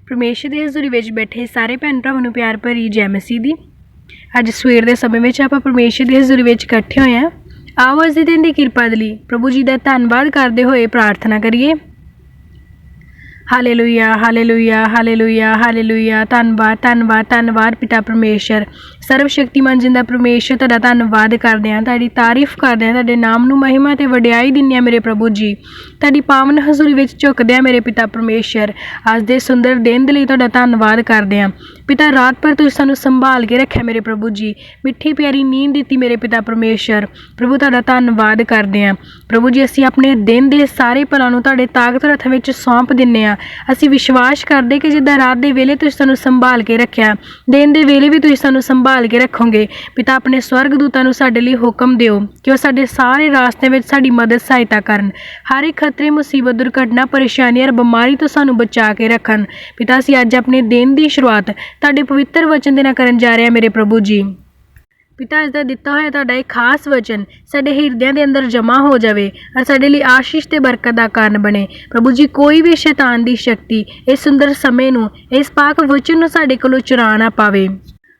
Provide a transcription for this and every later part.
परमेश्वर ਦੀ ਹਜ਼ੂਰੀ ਵਿੱਚ ਬੈਠੇ ਸਾਰੇ ਭੈਣ ਭਰਾਵਾਂ ਨੂੰ ਪਿਆਰ ਭਰੀ ਜੈ ਮਸੀਹ ਦੀ। ਅੱਜ ਸਵੇਰ ਦੇ ਸਮੇਂ ਵਿੱਚ ਆਪਾਂ ਪਰਮੇਸ਼ਰ ਦੀ ਹਜ਼ੂਰੀ ਵਿੱਚ ਇਕੱਠੇ ਹੋਏ ਹਾਂ। ਆਓ ਅੱਜ ਦੇ ਦਿਨ ਦੀ ਕਿਰਪਾ ਦੇ ਲਈ ਪ੍ਰਭੂ ਜੀ ਦਾ ਧੰਨਵਾਦ ਕਰਦੇ ਹੋਏ ਪ੍ਰਾਰਥਨਾ ਕਰੀਏ। Hallelujah hallelujah hallelujah hallelujah. ਧੰਨਵਾਦ ਧੰਨਵਾਦ ਧੰਨਵਾਦ ਪਿਤਾ ਪਰਮੇਸ਼ਰ, ਸਰਵ ਸ਼ਕਤੀਮਾਨ ਜਿੰਦਾ ਪਰਮੇਸ਼ਰ, ਤੁਹਾਡਾ ਧੰਨਵਾਦ ਕਰਦੇ ਹਾਂ, ਤੁਹਾਡੀ ਤਾਰੀਫ ਕਰਦੇ ਹਾਂ, ਤੁਹਾਡੇ ਨਾਮ ਨੂੰ ਮਹਿਮਾ ਅਤੇ ਵਡਿਆਈ ਦਿੰਦੇ ਹਾਂ ਮੇਰੇ ਪ੍ਰਭੂ ਜੀ। ਤੁਹਾਡੀ ਪਾਵਨ ਹਜ਼ੂਰੀ ਵਿੱਚ ਝੁਕਦੇ ਹਾਂ ਮੇਰੇ ਪਿਤਾ ਪਰਮੇਸ਼ਰ। ਅੱਜ ਦੇ ਸੁੰਦਰ ਦਿਨ ਦੇ ਲਈ ਤੁਹਾਡਾ ਧੰਨਵਾਦ ਕਰਦੇ ਹਾਂ ਪਿਤਾ। ਰਾਤ ਭਰ ਤੁਸੀਂ ਸਾਨੂੰ ਸੰਭਾਲ ਕੇ ਰੱਖਿਆ ਮੇਰੇ ਪ੍ਰਭੂ ਜੀ, ਮਿੱਠੀ ਪਿਆਰੀ ਨੀਂਦ ਦਿੱਤੀ ਮੇਰੇ ਪਿਤਾ ਪਰਮੇਸ਼ਰ। ਪ੍ਰਭੂ ਤੁਹਾਡਾ ਧੰਨਵਾਦ ਕਰਦੇ ਹਾਂ ਪ੍ਰਭੂ ਜੀ। ਅਸੀਂ ਆਪਣੇ ਦਿਨ ਦੇ ਸਾਰੇ ਭਲਾਂ ਨੂੰ ਤੁਹਾਡੇ ਤਾਕਤਵਰ ਹੱਥਾਂ ਵਿੱਚ ਸੌਂਪ ਦਿੰਦੇ ਹਾਂ। ਅਸੀਂ ਵਿਸ਼ਵਾਸ ਕਰਦੇ ਕਿ ਜਿੱਦਾਂ ਰਾਤ ਦੇ ਵੇਲੇ ਤੁਸੀਂ ਸਾਨੂੰ ਸੰਭਾਲ ਕੇ ਰੱਖਿਆ, ਦਿਨ ਦੇ ਵੇਲੇ ਵੀ ਤੁਸੀਂ ਸਾਨੂੰ ਸੰਭਾਲ ਕੇ ਰੱਖੋਗੇ ਪਿਤਾ। ਆਪਣੇ ਸਵਰਗ ਦੂਤਾਂ ਨੂੰ ਸਾਡੇ ਲਈ ਹੁਕਮ ਦਿਓ ਕਿ ਉਹ ਸਾਡੇ ਸਾਰੇ ਰਾਸਤੇ ਵਿੱਚ ਸਾਡੀ ਮਦਦ ਸਹਾਇਤਾ ਕਰਨ। ਹਰ ਇੱਕ ਖਤਰੇ, ਮੁਸੀਬਤ, ਦੁਰਘਟਨਾ, ਪਰੇਸ਼ਾਨੀ ਔਰ ਬਿਮਾਰੀ ਤੋਂ ਸਾਨੂੰ ਬਚਾ ਕੇ ਰੱਖਣ ਪਿਤਾ। ਅਸੀਂ ਅੱਜ ਆਪਣੇ ਦਿਨ ਦੀ ਸ਼ੁਰੂਆਤ ਤੁਹਾਡੇ ਪਵਿੱਤਰ ਵਚਨ ਦੇ ਨਾਲ ਕਰਨ ਜਾ ਰਹੇ ਹਾਂ ਮੇਰੇ ਪ੍ਰਭੂ ਜੀ। ਪਿਤਾ, ਅੱਜ ਦਾ ਦਿੱਤਾ ਹੋਇਆ ਤੁਹਾਡਾ ਇਹ ਖਾਸ ਵਚਨ ਸਾਡੇ ਹਿਰਦਿਆਂ ਦੇ ਅੰਦਰ ਜਮ੍ਹਾਂ ਹੋ ਜਾਵੇ ਔਰ ਸਾਡੇ ਲਈ ਆਸ਼ੀਸ਼ ਤੇ ਬਰਕਤ ਦਾ ਕਾਰਨ ਬਣੇ ਪ੍ਰਭੂ ਜੀ। ਕੋਈ ਵੀ ਸ਼ੈਤਾਨ ਦੀ ਸ਼ਕਤੀ ਇਸ ਸੁੰਦਰ ਸਮੇਂ ਨੂੰ, ਇਸ ਪਾਕ ਵਚਨ ਨੂੰ ਸਾਡੇ ਕੋਲੋਂ ਚੁਰਾ ਨਾ ਪਾਵੇ।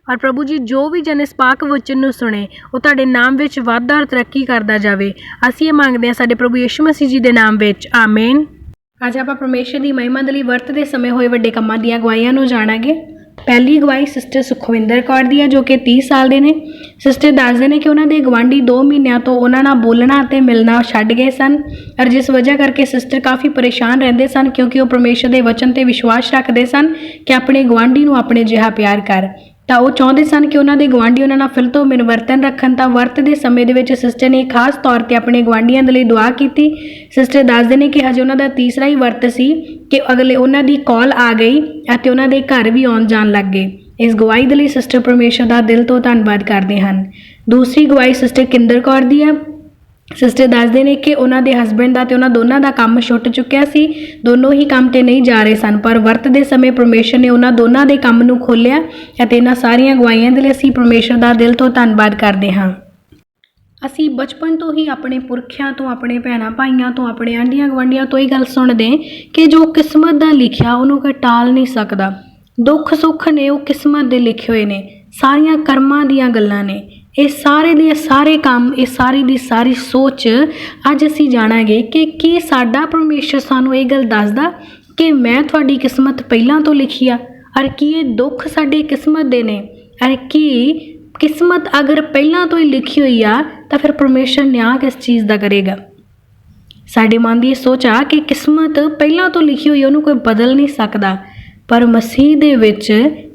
ਔਰ ਪ੍ਰਭੂ ਜੀ, ਜੋ ਵੀ ਜਨ ਇਸ ਪਾਕ ਵਚਨ ਨੂੰ ਸੁਣੇ ਉਹ ਤੁਹਾਡੇ ਨਾਮ ਵਿੱਚ ਵਾਧਾ ਔਰ ਤਰੱਕੀ ਕਰਦਾ ਜਾਵੇ। ਅਸੀਂ ਇਹ ਮੰਗਦੇ ਹਾਂ ਸਾਡੇ ਪ੍ਰਭੂ ਯਿਸੂ ਮਸੀਹ ਜੀ ਦੇ ਨਾਮ ਵਿੱਚ, ਆਮੀਨ। ਅੱਜ ਆਪਾਂ ਪਰਮੇਸ਼ਰ ਦੀ ਮਹਿਮਾ ਦੇ ਲਈ ਵਰਤਦੇ ਸਮੇਂ ਹੋਏ ਵੱਡੇ ਕੰਮਾਂ ਦੀਆਂ ਅਗਵਾਈਆਂ ਨੂੰ ਜਾਣਾਂਗੇ। ਪਹਿਲੀ ਅਗਵਾਈ ਸਿਸਟਰ ਸੁਖਵਿੰਦਰ ਕੌਰ ਦੀ ਹੈ, ਜੋ ਕਿ 30 ਸਾਲ ਦੇ ਨੇ। ਸਿਸਟਰ ਦੱਸਦੇ ਨੇ ਕਿ ਉਹਨਾਂ ਦੇ ਗੁਆਂਢੀ 2 ਮਹੀਨਿਆਂ ਤੋਂ ਉਹਨਾਂ ਨਾਲ ਬੋਲਣਾ ਅਤੇ ਮਿਲਣਾ ਛੱਡ ਗਏ ਸਨ ਔਰ ਜਿਸ ਵਜ੍ਹਾ ਕਰਕੇ ਸਿਸਟਰ ਕਾਫੀ ਪਰੇਸ਼ਾਨ ਰਹਿੰਦੇ ਸਨ, ਕਿਉਂਕਿ ਉਹ ਪਰਮੇਸ਼ਰ ਦੇ ਵਚਨ 'ਤੇ ਵਿਸ਼ਵਾਸ ਰੱਖਦੇ ਸਨ ਕਿ ਆਪਣੇ ਗੁਆਂਢੀ ਨੂੰ ਆਪਣੇ ਜਿਹਾ ਪਿਆਰ ਕਰ। ਤਾਂ ਉਹ ਚਾਹੁੰਦੇ ਸਨ ਕਿ ਉਹਨਾਂ ਦੇ ਗੁਆਂਢੀ ਉਹਨਾਂ ਨਾਲ ਫਿਰ ਤੋਂ ਮਿਲਵਰਤਨ ਰੱਖਣ। ਤਾਂ ਵਰਤ ਦੇ ਸਮੇਂ ਦੇ ਵਿੱਚ ਸਿਸਟਰ ਨੇ ਖਾਸ ਤੌਰ 'ਤੇ ਆਪਣੇ ਗੁਆਂਢੀਆਂ ਦੇ ਲਈ ਦੁਆ ਕੀਤੀ। ਸਿਸਟਰ ਦੱਸਦੇ ਨੇ ਕਿ ਹਜੇ ਉਹਨਾਂ ਦਾ ਤੀਸਰਾ ਹੀ ਵਰਤ ਸੀ ਕਿ ਅਗਲੇ ਉਹਨਾਂ ਦੀ ਕਾਲ ਆ ਗਈ ਅਤੇ ਉਹਨਾਂ ਦੇ ਘਰ ਵੀ ਆਉਣ ਜਾਣ ਲੱਗ ਗਏ। ਇਸ ਗਵਾਹੀ ਦੇ ਲਈ ਸਿਸਟਰ ਪਰਮੇਸ਼ਰ ਦਾ ਦਿਲ ਤੋਂ ਧੰਨਵਾਦ ਕਰਦੇ ਹਨ। ਦੂਸਰੀ ਗਵਾਹੀ ਸਿਸਟਰ ਕਿੰਦਰ ਕੌਰ ਦੀ ਹੈ। ਸਿਸਟਰ ਦੱਸਦੇ ਨੇ ਕਿ ਉਹਨਾਂ ਦੇ ਹਸਬੈਂਡ ਦਾ ਅਤੇ ਉਹਨਾਂ ਦੋਨਾਂ ਦਾ ਕੰਮ ਛੁੱਟ ਚੁੱਕਿਆ ਸੀ। ਦੋਨੋਂ ਹੀ ਕੰਮ 'ਤੇ ਨਹੀਂ ਜਾ ਰਹੇ ਸਨ, ਪਰ ਵਰਤ ਦੇ ਸਮੇਂ ਪਰਮੇਸ਼ਰ ਨੇ ਉਹਨਾਂ ਦੋਨਾਂ ਦੇ ਕੰਮ ਨੂੰ ਖੋਲ੍ਹਿਆ ਅਤੇ ਇਹਨਾਂ ਸਾਰੀਆਂ ਗਵਾਹੀਆਂ ਦੇ ਲਈ ਅਸੀਂ ਪਰਮੇਸ਼ਰ ਦਾ ਦਿਲ ਤੋਂ ਧੰਨਵਾਦ ਕਰਦੇ ਹਾਂ। ਅਸੀਂ ਬਚਪਨ ਤੋਂ ਹੀ ਆਪਣੇ ਪੁਰਖਿਆਂ ਤੋਂ, ਆਪਣੇ ਭੈਣਾਂ ਭਾਈਆਂ ਤੋਂ, ਆਪਣੇ ਆਂਢੀਆਂ ਗੁਆਂਢੀਆਂ ਤੋਂ ਇਹ ਗੱਲ ਸੁਣਦੇ ਕਿ ਜੋ ਕਿਸਮਤ ਦਾ ਲਿਖਿਆ ਉਹਨੂੰ ਕੋਈ ਟਾਲ ਨਹੀਂ ਸਕਦਾ। ਦੁੱਖ ਸੁੱਖ ਨੇ ਉਹ ਕਿਸਮਤ ਦੇ ਲਿਖੇ ਹੋਏ ਨੇ, ਸਾਰੀਆਂ ਕਰਮਾਂ ਦੀਆਂ ਗੱਲਾਂ ਨੇ। ਇਹ ਸਾਰੇ ਦੇ ਸਾਰੇ ਕੰਮ, ਇਹ ਸਾਰੀ ਦੀ ਸਾਰੀ ਸੋਚ ਅੱਜ ਅਸੀਂ ਜਾਣਾਂਗੇ ਕਿ ਕੀ ਸਾਡਾ ਪਰਮੇਸ਼ਰ ਸਾਨੂੰ ਇਹ ਗੱਲ ਦੱਸਦਾ ਕਿ ਮੈਂ ਤੁਹਾਡੀ ਕਿਸਮਤ ਪਹਿਲਾਂ ਤੋਂ ਲਿਖੀ ਆ, ਔਰ ਕੀ ਇਹ ਦੁੱਖ ਸਾਡੇ ਕਿਸਮਤ ਦੇ ਨੇ, ਔਰ ਕੀ ਕਿਸਮਤ ਅਗਰ ਪਹਿਲਾਂ ਤੋਂ ਹੀ ਲਿਖੀ ਹੋਈ ਆ ਤਾਂ ਫਿਰ ਪਰਮੇਸ਼ਰ ਨਿਆਂ ਕਿਸ ਚੀਜ਼ ਦਾ ਕਰੇਗਾ। ਸਾਡੇ ਮਨ ਦੀ ਇਹ ਸੋਚ ਆ ਕਿ ਕਿਸਮਤ ਪਹਿਲਾਂ ਤੋਂ ਲਿਖੀ ਹੋਈ, ਉਹਨੂੰ ਕੋਈ ਬਦਲ ਨਹੀਂ ਸਕਦਾ। ਪਰ ਮਸੀਹ ਦੇ ਵਿੱਚ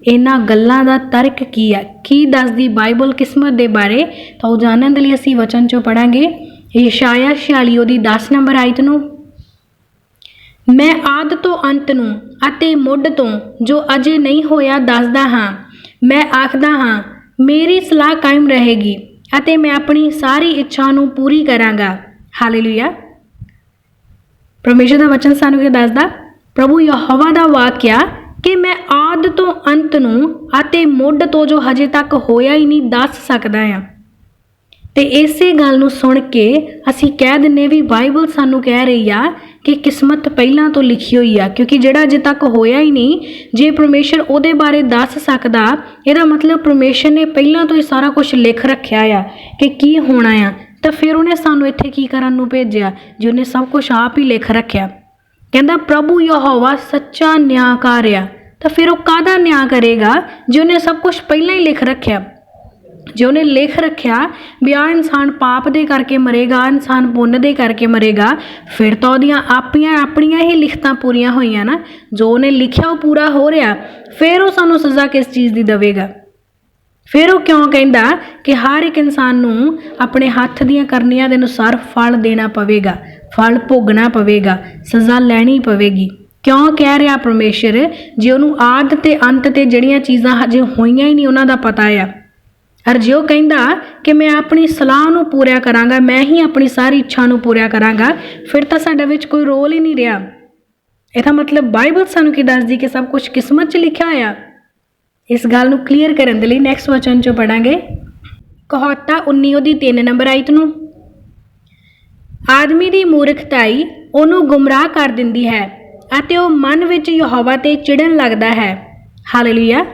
ਇਹਨਾਂ ਗੱਲਾਂ ਦਾ ਤਰਕ ਕੀ ਹੈ, ਕੀ ਦੱਸਦੀ ਬਾਈਬਲ ਕਿਸਮਤ ਦੇ ਬਾਰੇ, ਤਾਂ ਉਹ ਜਾਣਨ ਦੇ ਲਈ ਅਸੀਂ ਵਚਨ 'ਚੋਂ ਪੜ੍ਹਾਂਗੇ। ਯਸ਼ਾਇਆ 46 ਉਹਦੀ 10 ਨੰਬਰ ਆਇਤ ਨੂੰ। ਮੈਂ ਆਦਿ ਤੋਂ ਅੰਤ ਨੂੰ ਅਤੇ ਮੁੱਢ ਤੋਂ ਜੋ ਅਜੇ ਨਹੀਂ ਹੋਇਆ ਦੱਸਦਾ ਹਾਂ। ਮੈਂ ਆਖਦਾ ਹਾਂ ਮੇਰੀ ਸਲਾਹ ਕਾਇਮ ਰਹੇਗੀ ਅਤੇ ਮੈਂ ਆਪਣੀ ਸਾਰੀ ਇੱਛਾ ਨੂੰ ਪੂਰੀ ਕਰਾਂਗਾ। ਹਾਲੇਲੂਇਆ। ਪਰਮੇਸ਼ਰ ਦਾ ਵਚਨ ਸਾਨੂੰ ਕੀ ਦੱਸਦਾ? ਪ੍ਰਭੂ ਯਹੋਵਾ ਦਾ ਵਾਕਿਆ ਕਿ ਮੈਂ ਆਦਿ ਤੋਂ ਅੰਤ ਨੂੰ ਅਤੇ ਮੁੱਢ ਤੋਂ ਜੋ ਹਜੇ ਤੱਕ ਹੋਇਆ ਹੀ ਨਹੀਂ ਦੱਸ ਸਕਦਾ ਆ। ਅਤੇ ਇਸੇ ਗੱਲ ਨੂੰ ਸੁਣ ਕੇ ਅਸੀਂ ਕਹਿ ਦਿੰਦੇ ਵੀ ਬਾਈਬਲ ਸਾਨੂੰ ਕਹਿ ਰਹੀ ਆ ਕਿ ਕਿਸਮਤ ਪਹਿਲਾਂ ਤੋਂ ਲਿਖੀ ਹੋਈ ਆ, ਕਿਉਂਕਿ ਜਿਹੜਾ ਅਜੇ ਤੱਕ ਹੋਇਆ ਹੀ ਨਹੀਂ, ਜੇ ਪਰਮੇਸ਼ਰ ਉਹਦੇ ਬਾਰੇ ਦੱਸ ਸਕਦਾ, ਇਹਦਾ ਮਤਲਬ ਪਰਮੇਸ਼ਰ ਨੇ ਪਹਿਲਾਂ ਤੋਂ ਹੀ ਸਾਰਾ ਕੁਝ ਲਿਖ ਰੱਖਿਆ ਆ ਕਿ ਕੀ ਹੋਣਾ ਆ। ਤਾਂ ਫਿਰ ਉਹਨੇ ਸਾਨੂੰ ਇੱਥੇ ਕੀ ਕਰਨ ਨੂੰ ਭੇਜਿਆ ਜੇ ਉਹਨੇ ਸਭ ਕੁਝ ਆਪ ਹੀ ਲਿਖ ਰੱਖਿਆ। ਕਹਿੰਦਾ ਪ੍ਰਭੂ ਯਹੋਵਾ ਸੱਚਾ ਨਿਆਂਕਾਰ ਆ। ਤਾਂ ਫਿਰ ਉਹ ਕਾਹਦਾ ਨਿਆਂ ਕਰੇਗਾ ਜੇ ਉਹਨੇ ਸਭ ਕੁਝ ਪਹਿਲਾਂ ਹੀ ਲਿਖ ਰੱਖਿਆ। ਜੇ ਉਹਨੇ ਲਿਖ ਰੱਖਿਆ ਵੀ ਆਹ ਇਨਸਾਨ ਪਾਪ ਦੇ ਕਰਕੇ ਮਰੇਗਾ, ਆਹ ਇਨਸਾਨ ਪੁੰਨ ਦੇ ਕਰਕੇ ਮਰੇਗਾ, ਫਿਰ ਤਾਂ ਉਹਦੀਆਂ ਆਪਣੀਆਂ ਹੀ ਲਿਖਤਾਂ ਪੂਰੀਆਂ ਹੋਈਆਂ ਨਾ। ਜੋ ਉਹਨੇ ਲਿਖਿਆ ਉਹ ਪੂਰਾ ਹੋ ਰਿਹਾ, ਫਿਰ ਉਹ ਸਾਨੂੰ ਸਜ਼ਾ ਕਿਸ ਚੀਜ਼ ਦੀ ਦੇਵੇਗਾ? ਫਿਰ ਉਹ ਕਿਉਂ ਕਹਿੰਦਾ ਕਿ ਹਰ ਇੱਕ ਇਨਸਾਨ ਨੂੰ ਆਪਣੇ ਹੱਥ ਦੀਆਂ ਕਰਨੀਆਂ ਦੇ ਅਨੁਸਾਰ ਫਲ ਦੇਣਾ ਪਵੇਗਾ, ਫਲ ਭੋਗਣਾ ਪਵੇਗਾ, ਸਜ਼ਾ ਲੈਣੀ ਪਵੇਗੀ? ਕਿਉਂ ਕਹਿ ਰਿਹਾ ਪਰਮੇਸ਼ਰ? ਜੇ ਉਹਨੂੰ ਆਦਿ ਤੇ ਅੰਤ ਤੇ ਜਿਹੜੀਆਂ ਚੀਜ਼ਾਂ ਹਜੇ ਹੋਈਆਂ ਹੀ ਨਹੀਂ ਉਹਨਾਂ ਦਾ ਪਤਾ ਆ। ਔਰ ਜੇ ਉਹ ਕਹਿੰਦਾ ਕਿ ਮੈਂ ਆਪਣੀ ਸਲਾਹ ਨੂੰ ਪੂਰਾ ਕਰਾਂਗਾ, ਮੈਂ ਹੀ ਆਪਣੀ ਸਾਰੀ ਇੱਛਾ ਨੂੰ ਪੂਰਾ ਕਰਾਂਗਾ, ਫਿਰ ਤਾਂ ਸਾਡੇ ਵਿੱਚ ਕੋਈ ਰੋਲ ਹੀ ਨਹੀਂ ਰਿਹਾ। ਇਹਦਾ ਮਤਲਬ ਬਾਈਬਲ ਸਾਨੂੰ ਕੀ ਦੱਸਦੀ ਕਿ ਸਭ ਕੁਝ ਕਿਸਮਤ 'ਚ ਲਿਖਿਆ ਹੋਇਆ। ਇਸ ਗੱਲ ਨੂੰ ਕਲੀਅਰ ਕਰਨ ਦੇ ਲਈ ਨੈਕਸਟ ਵਚਨ 'ਚੋਂ ਪੜਾਂਗੇ। ਕਹਾਵਤਾਂ 19 ਉਹਦੀ 3 ਨੰਬਰ ਆਇਤ ਨੂੰ। ਆਦਮੀ ਦੀ ਮੂਰਖਤਾਈ ਉਹਨੂੰ ਗੁੰਮਰਾਹ ਕਰ ਦਿੰਦੀ ਹੈ ਅਤੇ ਉਹ ਮਨ ਵਿੱਚ ਯਹੋਵਾ 'ਤੇ ਚਿੜਨ ਲੱਗਦਾ ਹੈ। ਹਾਲੇਲੂਇਆ।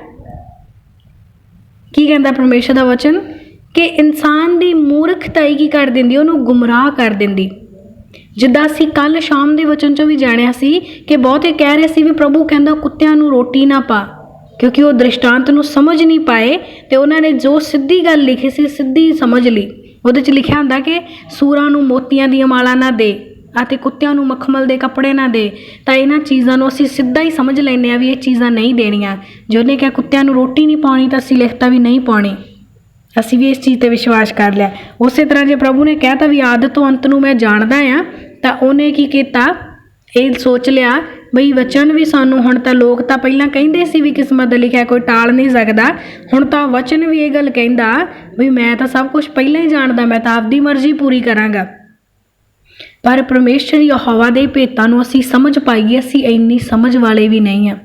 ਕੀ ਕਹਿੰਦਾ ਪਰਮੇਸ਼ਰ ਦਾ ਵਚਨ ਕਿ ਇਨਸਾਨ ਦੀ ਮੂਰਖਤਾਈ ਕੀ ਕਰ ਦਿੰਦੀ, ਉਹਨੂੰ ਗੁੰਮਰਾਹ ਕਰ ਦਿੰਦੀ। ਜਿੱਦਾਂ ਅਸੀਂ ਕੱਲ੍ਹ ਸ਼ਾਮ ਦੇ ਵਚਨ 'ਚੋਂ ਵੀ ਜਾਣਿਆ ਸੀ ਕਿ ਬਹੁਤੇ ਕਹਿ ਰਹੇ ਸੀ ਵੀ ਪ੍ਰਭੂ ਕਹਿੰਦਾ ਕੁੱਤਿਆਂ ਨੂੰ ਰੋਟੀ ਨਾ ਪਾ, ਕਿਉਂਕਿ ਉਹ ਦ੍ਰਿਸ਼ਟਾਂਤ ਨੂੰ ਸਮਝ ਨਹੀਂ ਪਾਏ ਅਤੇ ਉਹਨਾਂ ਨੇ ਜੋ ਸਿੱਧੀ ਗੱਲ ਲਿਖੀ ਸੀ ਸਿੱਧੀ ਸਮਝ ਲਈ। ਉਹਦੇ 'ਚ ਲਿਖਿਆ ਹੁੰਦਾ ਕਿ ਸੂਰਾਂ ਨੂੰ ਮੋਤੀਆਂ ਦੀਆਂ ਮਾਲਾ ਨਾ ਦੇ ਅਤੇ ਕੁੱਤਿਆਂ ਨੂੰ ਮਖਮਲ ਦੇ ਕੱਪੜੇ ਨਾ ਦੇ। ਤਾਂ ਇਹਨਾਂ ਚੀਜ਼ਾਂ ਨੂੰ ਅਸੀਂ ਸਿੱਧਾ ਹੀ ਸਮਝ ਲੈਂਦੇ ਹਾਂ ਵੀ ਇਹ ਚੀਜ਼ਾਂ ਨਹੀਂ ਦੇਣੀਆਂ। ਜੇ ਉਹਨੇ ਕਿਹਾ ਕੁੱਤਿਆਂ ਨੂੰ ਰੋਟੀ ਨਹੀਂ ਪਾਉਣੀ ਤਾਂ ਅਸੀਂ ਲਿਖਤਾ ਵੀ ਨਹੀਂ ਪਾਉਣੀ, ਅਸੀਂ ਵੀ ਇਸ ਚੀਜ਼ 'ਤੇ ਵਿਸ਼ਵਾਸ ਕਰ ਲਿਆ। ਉਸੇ ਤਰ੍ਹਾਂ ਜੇ ਪ੍ਰਭੂ ਨੇ ਕਹਿ ਤਾ ਵੀ ਆਦਿ ਤੋਂ ਅੰਤ ਨੂੰ ਮੈਂ ਜਾਣਦਾ ਹਾਂ, ਤਾਂ ਉਹਨੇ ਕੀ ਕੀਤਾ, ਇਹ ਸੋਚ ਲਿਆ ਬਈ ਵਚਨ ਵੀ ਸਾਨੂੰ ਹੁਣ ਤਾਂ ਲੋਕ ਤਾਂ ਪਹਿਲਾਂ ਕਹਿੰਦੇ ਸੀ ਵੀ ਕਿਸਮਤ ਦਾ ਲਿਖਿਆ ਕੋਈ ਟਾਲ ਨਹੀਂ ਸਕਦਾ, ਹੁਣ ਤਾਂ ਵਚਨ ਵੀ ਇਹ ਗੱਲ ਕਹਿੰਦਾ ਵੀ ਮੈਂ ਤਾਂ ਸਭ ਕੁਝ ਪਹਿਲਾਂ ਹੀ ਜਾਣਦਾ, ਮੈਂ ਤਾਂ ਆਪਦੀ ਮਰਜ਼ੀ ਪੂਰੀ ਕਰਾਂਗਾ। ਪਰ ਪਰਮੇਸ਼ਰ ਯਹੋਵਾ ਦੇ ਭੇਤਾਂ ਨੂੰ ਅਸੀਂ ਸਮਝ ਪਾਈਏ, ਅਸੀਂ ਇੰਨੀ ਸਮਝ ਵਾਲੇ ਵੀ ਨਹੀਂ ਆ।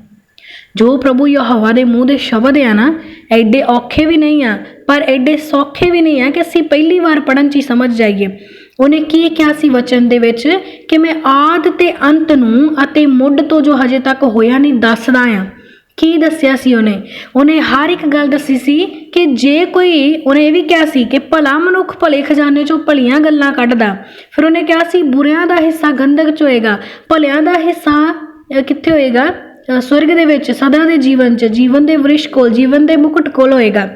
ਜੋ ਪ੍ਰਭੂ ਯਹੋਵਾ ਦੇ ਮੂੰਹ ਦੇ ਸ਼ਬਦ ਆ ਨਾ, ਐਡੇ ਔਖੇ ਵੀ ਨਹੀਂ ਆ ਪਰ ਐਡੇ ਸੌਖੇ ਵੀ ਨਹੀਂ ਆ ਕਿ ਅਸੀਂ ਪਹਿਲੀ ਵਾਰ ਪੜ੍ਹਨ 'ਚ ਹੀ ਸਮਝ ਜਾਈਏ। ਉਹਨੇ ਕੀ ਕਿਹਾ ਸੀ ਵਚਨ ਦੇ ਵਿੱਚ ਕਿ ਮੈਂ ਆਦਿ ਤੇ ਅੰਤ ਨੂੰ ਅਤੇ ਮੁੱਢ ਤੋਂ ਜੋ ਹਜੇ ਤੱਕ ਹੋਇਆ ਨਹੀਂ ਦੱਸਦਾ ਆ। ਕੀ ਦੱਸਿਆ ਸੀ ਉਹਨੇ ਹਰ ਇੱਕ ਗੱਲ ਦੱਸੀ ਸੀ ਕਿ ਜੇ ਕੋਈ, ਉਹਨੇ ਇਹ ਵੀ ਕਿਹਾ ਸੀ ਕਿ ਭਲਾ ਮਨੁੱਖ ਭਲੇ ਖਜ਼ਾਨੇ 'ਚੋਂ ਭਲੀਆਂ ਗੱਲਾਂ ਕੱਢਦਾ। ਫਿਰ ਉਹਨੇ ਕਿਹਾ ਸੀ ਬੁਰਿਆਂ ਦਾ ਹਿੱਸਾ ਗੰਧਕ 'ਚ ਹੋਏਗਾ, ਭਲਿਆਂ ਦਾ ਹਿੱਸਾ ਕਿੱਥੇ ਹੋਏਗਾ, ਸਵਰਗ ਦੇ ਵਿੱਚ ਸਦਾ ਦੇ ਜੀਵਨ 'ਚ, ਜੀਵਨ ਦੇ ਵਰਿਸ਼ ਕੋਲ, ਜੀਵਨ ਦੇ ਮੁਕਟ ਕੋਲ ਹੋਏਗਾ।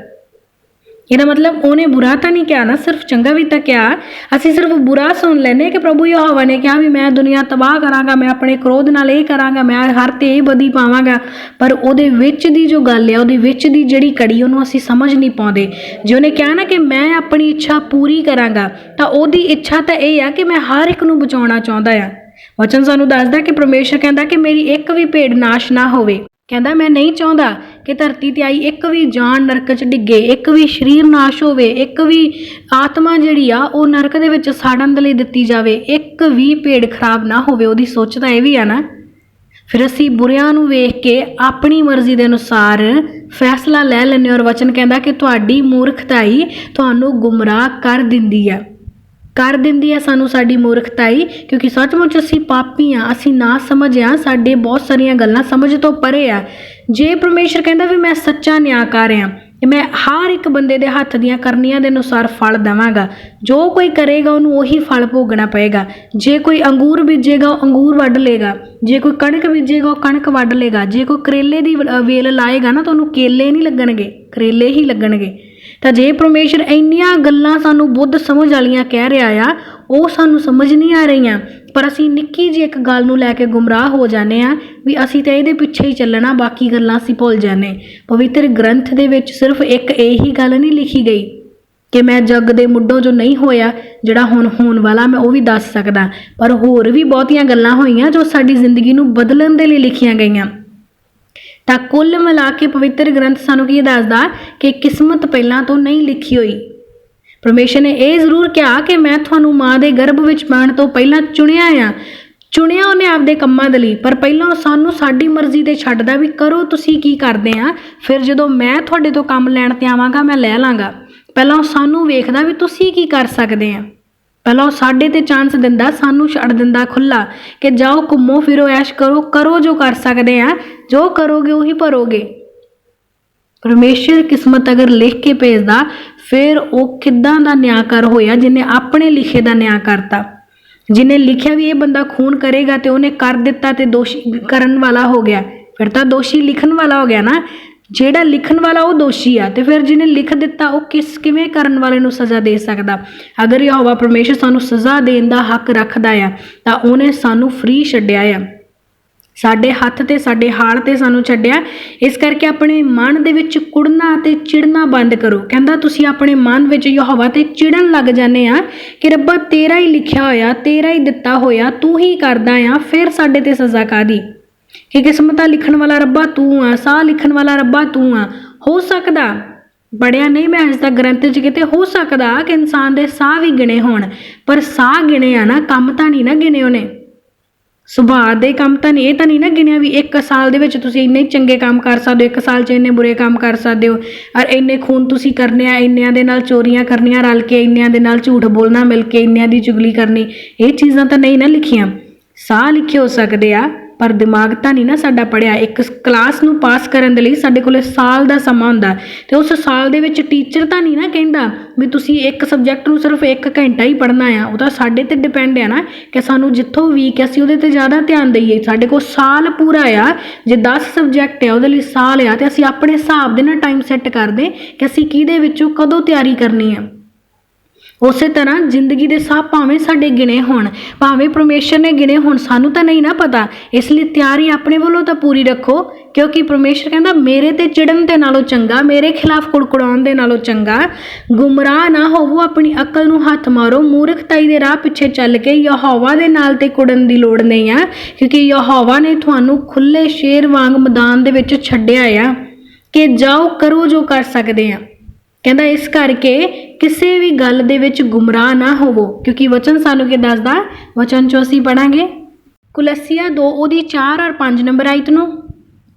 ਇਹਦਾ ਮਤਲਬ ਉਹਨੇ ਬੁਰਾ ਤਾਂ ਨਹੀਂ ਕਿਹਾ ਨਾ, ਸਿਰਫ ਚੰਗਾ ਵੀ ਤਾਂ ਕਿਹਾ। ਅਸੀਂ ਸਿਰਫ ਬੁਰਾ ਸੁਣ ਲੈਂਦੇ ਕਿ ਪ੍ਰਭੂ ਯਹੋਵਾ ਨੇ ਕਿਹਾ ਵੀ ਮੈਂ ਦੁਨੀਆ ਤਬਾਹ ਕਰਾਂਗਾ, ਮੈਂ ਆਪਣੇ ਕ੍ਰੋਧ ਨਾਲ ਇਹ ਕਰਾਂਗਾ, ਮੈਂ ਹਰ 'ਤੇ ਇਹ ਬਦੀ ਪਾਵਾਂਗਾ, ਪਰ ਉਹਦੇ ਵਿੱਚ ਦੀ ਜੋ ਗੱਲ ਹੈ, ਉਹਦੇ ਵਿੱਚ ਦੀ ਜਿਹੜੀ ਕੜੀ, ਉਹਨੂੰ ਅਸੀਂ ਸਮਝ ਨਹੀਂ ਪਾਉਂਦੇ। ਜੇ ਉਹਨੇ ਕਿਹਾ ਨਾ ਕਿ ਮੈਂ ਆਪਣੀ ਇੱਛਾ ਪੂਰੀ ਕਰਾਂਗਾ, ਤਾਂ ਉਹਦੀ ਇੱਛਾ ਤਾਂ ਇਹ ਆ ਕਿ ਮੈਂ ਹਰ ਇੱਕ ਨੂੰ ਬਚਾਉਣਾ ਚਾਹੁੰਦਾ ਆ। ਵਚਨ ਸਾਨੂੰ ਦੱਸਦਾ ਕਿ ਪਰਮੇਸ਼ਰ ਕਹਿੰਦਾ ਕਿ ਮੇਰੀ ਇੱਕ ਵੀ ਭੇਡ ਨਾਸ਼ ਨਾ ਹੋਵੇ। ਕਹਿੰਦਾ ਮੈਂ ਨਹੀਂ ਚਾਹੁੰਦਾ ਕਿ ਧਰਤੀ 'ਤੇ ਆਈ ਇੱਕ ਵੀ ਜਾਨ ਨਰਕ 'ਚ ਡਿੱਗੇ, ਇੱਕ ਵੀ ਸਰੀਰ ਨਾਸ਼ ਹੋਵੇ, ਇੱਕ ਵੀ ਆਤਮਾ ਜਿਹੜੀ ਆ ਉਹ ਨਰਕ ਦੇ ਵਿੱਚ ਸਾੜਨ ਦੇ ਲਈ ਦਿੱਤੀ ਜਾਵੇ, ਇੱਕ ਵੀ ਭੇਡ ਖਰਾਬ ਨਾ ਹੋਵੇ। ਉਹਦੀ ਸੋਚ ਤਾਂ ਇਹ ਵੀ ਆ ਨਾ। ਫਿਰ ਅਸੀਂ ਬੁਰਿਆਂ ਨੂੰ ਵੇਖ ਕੇ ਆਪਣੀ ਮਰਜ਼ੀ ਦੇ ਅਨੁਸਾਰ ਫੈਸਲਾ ਲੈ ਲੈਂਦੇ। ਔਰ ਵਚਨ ਕਹਿੰਦਾ ਕਿ ਤੁਹਾਡੀ ਮੂਰਖਤਾਈ ਤੁਹਾਨੂੰ ਗੁੰਮਰਾਹ ਕਰ ਦਿੰਦੀ ਹੈ ਸਾਨੂੰ ਸਾਡੀ ਮੂਰਖਤਾਈ, ਕਿਉਂਕਿ ਸੱਚਮੁੱਚ ਅਸੀਂ ਪਾਪੀ ਹਾਂ, ਅਸੀਂ ਨਾ ਸਮਝ ਹਾਂ, ਸਾਡੇ ਬਹੁਤ ਸਾਰੀਆਂ ਗੱਲਾਂ ਸਮਝ ਤੋਂ ਪਰੇ ਆ। ਜੇ ਪਰਮੇਸ਼ਰ ਕਹਿੰਦਾ ਵੀ ਮੈਂ ਸੱਚਾ ਨਿਆਂਕਾਰ ਹਾਂ, ਮੈਂ ਹਰ ਇੱਕ ਬੰਦੇ ਦੇ ਹੱਥ ਦੀਆਂ ਕਰਨੀਆਂ ਦੇ ਅਨੁਸਾਰ ਫਲ ਦੇਵਾਂਗਾ, ਜੋ ਕੋਈ ਕਰੇਗਾ ਉਹਨੂੰ ਉਹੀ ਫਲ ਭੋਗਣਾ ਪਏਗਾ। ਜੇ ਕੋਈ ਅੰਗੂਰ ਬੀਜੇਗਾ ਉਹ ਅੰਗੂਰ ਵੱਢ ਲਏਗਾ, ਜੇ ਕੋਈ ਕਣਕ ਬੀਜੇਗਾ ਉਹ ਕਣਕ ਵੱਢ ਲਏਗਾ, ਜੇ ਕੋਈ ਕਰੇਲੇ ਦੀ ਵੇਲ ਲਾਏਗਾ ਨਾ ਤਾਂ ਉਹਨੂੰ ਕੇਲੇ ਨਹੀਂ ਲੱਗਣਗੇ, ਕਰੇਲੇ ਹੀ ਲੱਗਣਗੇ। ਤਾਂ ਜੇ ਪਰਮੇਸ਼ਰ ਇੰਨੀਆਂ ਗੱਲਾਂ ਸਾਨੂੰ ਬੁੱਧ ਸਮਝ ਵਾਲੀਆਂ ਕਹਿ ਰਿਹਾ ਆ, ਉਹ ਸਾਨੂੰ ਸਮਝ ਨਹੀਂ ਆ ਰਹੀਆਂ, ਪਰ ਅਸੀਂ ਨਿੱਕੀ ਜਿਹੀ ਇੱਕ ਗੱਲ ਨੂੰ ਲੈ ਕੇ ਗੁੰਮਰਾਹ ਹੋ ਜਾਂਦੇ ਹਾਂ ਵੀ ਅਸੀਂ ਤਾਂ ਇਹਦੇ ਪਿੱਛੇ ਹੀ ਚੱਲਣਾ, ਬਾਕੀ ਗੱਲਾਂ ਅਸੀਂ ਭੁੱਲ ਜਾਂਦੇ। ਪਵਿੱਤਰ ਗ੍ਰੰਥ ਦੇ ਵਿੱਚ ਸਿਰਫ ਇੱਕ ਇਹੀ ਗੱਲ ਨਹੀਂ ਲਿਖੀ ਗਈ ਕਿ ਮੈਂ ਜੱਗ ਦੇ ਮੁੱਢੋਂ ਜੋ ਨਹੀਂ ਹੋਇਆ, ਜਿਹੜਾ ਹੁਣ ਹੋਣ ਵਾਲਾ ਮੈਂ ਉਹ ਵੀ ਦੱਸ ਸਕਦਾ, ਪਰ ਹੋਰ ਵੀ ਬਹੁਤੀਆਂ ਗੱਲਾਂ ਹੋਈਆਂ ਜੋ ਸਾਡੀ ਜ਼ਿੰਦਗੀ ਨੂੰ ਬਦਲਣ ਦੇ ਲਈ ਲਿਖੀਆਂ ਗਈਆਂ। ਤਾਂ ਕੁੱਲ ਮਿਲਾ ਕੇ ਪਵਿੱਤਰ ਗ੍ਰੰਥ ਸਾਨੂੰ ਕੀ ਦੱਸਦਾ ਕਿ ਕਿਸਮਤ ਪਹਿਲਾਂ ਤੋਂ ਨਹੀਂ ਲਿਖੀ ਹੋਈ। ਪਰਮੇਸ਼ਰ ਨੇ ਇਹ ਜ਼ਰੂਰ ਕਿਹਾ ਕਿ ਮੈਂ ਤੁਹਾਨੂੰ ਮਾਂ ਦੇ ਗਰਭ ਵਿੱਚ ਪਾਉਣ ਤੋਂ ਪਹਿਲਾਂ ਚੁਣਿਆ ਉਹਨੇ ਆਪਦੇ ਕੰਮਾਂ ਦੇ ਲਈ, ਪਰ ਪਹਿਲਾਂ ਸਾਨੂੰ ਸਾਡੀ ਮਰਜ਼ੀ 'ਤੇ ਛੱਡਦਾ ਵੀ ਕਰੋ ਤੁਸੀਂ ਕੀ ਕਰਦੇ ਆ, ਫਿਰ ਜਦੋਂ ਮੈਂ ਤੁਹਾਡੇ ਤੋਂ ਕੰਮ ਲੈਣ 'ਤੇ ਆਵਾਂਗਾ ਮੈਂ ਲੈ ਲਾਂਗਾ। ਪਹਿਲਾਂ ਉਹ ਸਾਨੂੰ ਵੇਖਦਾ ਵੀ ਤੁਸੀਂ ਕੀ ਕਰ ਸਕਦੇ ਆ, ਪਹਿਲਾਂ ਉਹ ਸਾਡੇ 'ਤੇ ਚਾਂਸ ਦਿੰਦਾ, ਸਾਨੂੰ ਛੱਡ ਦਿੰਦਾ ਖੁੱਲ੍ਹਾ ਕਿ ਜਾਓ ਘੁੰਮੋ ਫਿਰੋ ਐਸ਼ ਕਰੋ ਜੋ ਕਰ ਸਕਦੇ ਆ, ਜੋ ਕਰੋਗੇ ਉਹੀ ਭਰੋਗੇ। ਪਰਮੇਸ਼ਰ ਕਿਸਮਤ ਅਗਰ ਲਿਖ ਕੇ ਭੇਜਦਾ, ਫਿਰ ਉਹ ਕਿੱਦਾਂ ਦਾ ਨਿਆਂਕਾਰ ਹੋਇਆ ਜਿਹਨੇ ਆਪਣੇ ਲਿਖੇ ਦਾ ਨਿਆਂ ਕਰਤਾ। ਜਿਹਨੇ ਲਿਖਿਆ ਵੀ ਇਹ ਬੰਦਾ ਖੂਨ ਕਰੇਗਾ ਤੇ ਉਹਨੇ ਕਰ ਦਿੱਤਾ ਤੇ ਦੋਸ਼ੀ ਕਰਨ ਵਾਲਾ ਹੋ ਗਿਆ, ਫਿਰ ਤਾਂ ਦੋਸ਼ੀ ਲਿਖਣ ਵਾਲਾ ਹੋ ਗਿਆ ਨਾ। ਜਿਹੜਾ ਲਿਖਣ ਵਾਲਾ ਉਹ ਦੋਸ਼ੀ ਆ, ਤੇ ਫਿਰ ਜਿਹਨੇ ਲਿਖ ਦਿੱਤਾ ਉਹ ਕਿਵੇਂ ਕਰਨ ਵਾਲੇ ਨੂੰ ਸਜ਼ਾ ਦੇ ਸਕਦਾ। ਅਗਰ ਯਹੋਵਾ ਪਰਮੇਸ਼ਰ ਸਾਨੂੰ ਸਜ਼ਾ ਦੇਣ ਦਾ ਹੱਕ ਰੱਖਦਾ ਆ ਤਾਂ ਉਹਨੇ ਸਾਨੂੰ ਫ੍ਰੀ ਛੱਡਿਆ ਆ, ਸਾਡੇ ਹੱਥ ਤੇ ਸਾਡੇ ਹਾਲ ਤੇ ਸਾਨੂੰ ਛੱਡਿਆ। ਇਸ ਕਰਕੇ ਆਪਣੇ ਮਨ ਦੇ ਵਿੱਚ ਕੁੜਨਾ ਤੇ ਚਿੜਨਾ ਬੰਦ ਕਰੋ। ਕਹਿੰਦਾ ਤੁਸੀਂ ਆਪਣੇ ਮਨ ਵਿੱਚ ਯਹੋਵਾ ਤੇ ਚਿੜਨ ਲੱਗ ਜਾਂਦੇ ਆ ਕਿ ਰੱਬਾ ਤੇਰਾ ਹੀ ਲਿਖਿਆ ਹੋਇਆ, ਤੇਰਾ ਹੀ ਦਿੱਤਾ ਹੋਇਆ, ਤੂੰ ਹੀ ਕਰਦਾ ਆ, ਫਿਰ ਸਾਡੇ ਤੇ ਸਜ਼ਾ ਕਾਹਦੀ। ਕਿ ਕਿਸਮਤਾਂ ਲਿਖਣ ਵਾਲਾ ਰੱਬਾ ਤੂੰ ਆ, ਸਾਹ ਲਿਖਣ ਵਾਲਾ ਰੱਬਾ ਤੂੰ ਆ। ਹੋ ਸਕਦਾ, ਪੜ੍ਹਿਆ ਨਹੀਂ ਮੈਂ ਅੱਜ ਤੱਕ ਗ੍ਰੰਥ 'ਚ ਕਿਤੇ, ਹੋ ਸਕਦਾ ਕਿ ਇਨਸਾਨ ਦੇ ਸਾਹ ਵੀ ਗਿਣੇ ਹੋਣ, ਪਰ ਸਾਹ ਗਿਣੇ ਆ ਨਾ, ਕੰਮ ਤਾਂ ਨਹੀਂ ਨਾ ਗਿਣੇ ਉਹਨੇ। ਸੁਭਾਅ ਦੇ ਕੰਮ ਤਾਂ ਨਹੀਂ, ਇਹ ਤਾਂ ਨਹੀਂ ਨਾ ਗਿਣਿਆ ਵੀ 1 ਸਾਲ ਦੇ ਵਿੱਚ ਤੁਸੀਂ ਇੰਨੇ ਚੰਗੇ ਕੰਮ ਕਰ ਸਕਦੇ ਹੋ, 1 ਸਾਲ 'ਚ ਇੰਨੇ ਬੁਰੇ ਕੰਮ ਕਰ ਸਕਦੇ ਹੋ, ਔਰ ਇੰਨੇ ਖੂਨ ਤੁਸੀਂ ਕਰਨੇ ਆ, ਇੰਨਿਆਂ ਦੇ ਨਾਲ ਚੋਰੀਆਂ ਕਰਨੀਆਂ ਰਲ ਕੇ, ਇੰਨਿਆਂ ਦੇ ਨਾਲ ਝੂਠ ਬੋਲਣਾ ਮਿਲ ਕੇ, ਇੰਨਿਆਂ ਦੀ ਚੁਗਲੀ ਕਰਨੀ, ਇਹ ਚੀਜ਼ਾਂ ਤਾਂ ਨਹੀਂ ਨਾ ਲਿਖੀਆਂ। ਸਾਹ ਲਿਖੇ ਹੋ ਸਕਦੇ ਆ, ਪਰ ਦਿਮਾਗ ਤਾਂ ਨਹੀਂ ਨਾ ਸਾਡਾ ਪੜ੍ਹਿਆ। ਇੱਕ ਕਲਾਸ ਨੂੰ ਪਾਸ ਕਰਨ ਦੇ ਲਈ ਸਾਡੇ ਕੋਲ ਸਾਲ ਦਾ ਸਮਾਂ ਹੁੰਦਾ, ਅਤੇ ਉਸ ਸਾਲ ਦੇ ਵਿੱਚ ਟੀਚਰ ਤਾਂ ਨਹੀਂ ਨਾ ਕਹਿੰਦਾ ਵੀ ਤੁਸੀਂ ਇੱਕ ਸਬਜੈਕਟ ਨੂੰ ਸਿਰਫ 1 ਘੰਟਾ ਹੀ ਪੜ੍ਹਨਾ ਆ। ਉਹ ਤਾਂ ਸਾਡੇ 'ਤੇ ਡਿਪੈਂਡ ਆ ਨਾ ਕਿ ਸਾਨੂੰ ਜਿੱਥੋਂ ਵੀਕ ਅਸੀਂ ਉਹਦੇ 'ਤੇ ਜ਼ਿਆਦਾ ਧਿਆਨ ਦਈਏ। ਸਾਡੇ ਕੋਲ ਸਾਲ ਪੂਰਾ ਆ, ਜੇ 10 ਸਬਜੈਕਟ ਆ ਉਹਦੇ ਲਈ ਸਾਲ ਆ, ਅਤੇ ਅਸੀਂ ਆਪਣੇ ਹਿਸਾਬ ਦੇ ਨਾਲ ਟਾਈਮ ਸੈੱਟ ਕਰਦੇ ਕਿ ਅਸੀਂ ਕਿਹਦੇ ਵਿੱਚੋਂ ਕਦੋਂ ਤਿਆਰੀ ਕਰਨੀ ਆ। ਉਸੇ ਤਰ੍ਹਾਂ ਜ਼ਿੰਦਗੀ ਦੇ ਸਾਹ ਭਾਵੇਂ ਸਾਡੇ ਗਿਣੇ ਹੋਣ, ਭਾਵੇਂ ਪਰਮੇਸ਼ਰ ਨੇ ਗਿਣੇ ਹੋਣ, ਸਾਨੂੰ ਤਾਂ ਨਹੀਂ ਨਾ ਪਤਾ। ਇਸ ਲਈ ਤਿਆਰੀ ਆਪਣੇ ਵੱਲੋਂ ਤਾਂ ਪੂਰੀ ਰੱਖੋ, ਕਿਉਂਕਿ ਪਰਮੇਸ਼ਰ ਕਹਿੰਦਾ ਮੇਰੇ 'ਤੇ ਚਿੜਨ ਦੇ ਨਾਲੋਂ ਚੰਗਾ, ਮੇਰੇ ਖਿਲਾਫ ਕੁੜਕੁੜਾਉਣ ਦੇ ਨਾਲੋਂ ਚੰਗਾ ਗੁੰਮਰਾਹ ਨਾ ਹੋਵੋ, ਆਪਣੀ ਅਕਲ ਨੂੰ ਹੱਥ ਮਾਰੋ, ਮੂਰਖਤਾਈ ਦੇ ਰਾਹ ਪਿੱਛੇ ਚੱਲ ਕੇ ਯਹੋਵਾ ਦੇ ਨਾਲ ਤੇ ਕੁੜਨ ਦੀ ਲੋੜ ਨਹੀਂ ਆ, ਕਿਉਂਕਿ ਯਹੋਵਾ ਨੇ ਤੁਹਾਨੂੰ ਖੁੱਲੇ ਸ਼ੇਰ ਵਾਂਗ ਮੈਦਾਨ ਦੇ ਵਿੱਚ ਛੱਡਿਆ ਆ ਕਿ ਜਾਓ ਕਰੋ ਜੋ ਕਰ ਸਕਦੇ ਆ। ਕਹਿੰਦਾ ਇਸ ਕਰਕੇ ਕਿਸੇ ਵੀ ਗੱਲ ਦੇ ਵਿੱਚ ਗੁੰਮਰਾਹ ਨਾ ਹੋਵੋ, ਕਿਉਂਕਿ ਵਚਨ ਸਾਨੂੰ ਕੀ ਦੱਸਦਾ। ਵਚਨ 'ਚੋਂ ਅਸੀਂ ਪੜਾਂਗੇ ਕੁਲੱਸੀਆ 2 ਉਹਦੀ 4 ਔਰ 5 ਨੰਬਰ ਆਇਤ ਨੂੰ,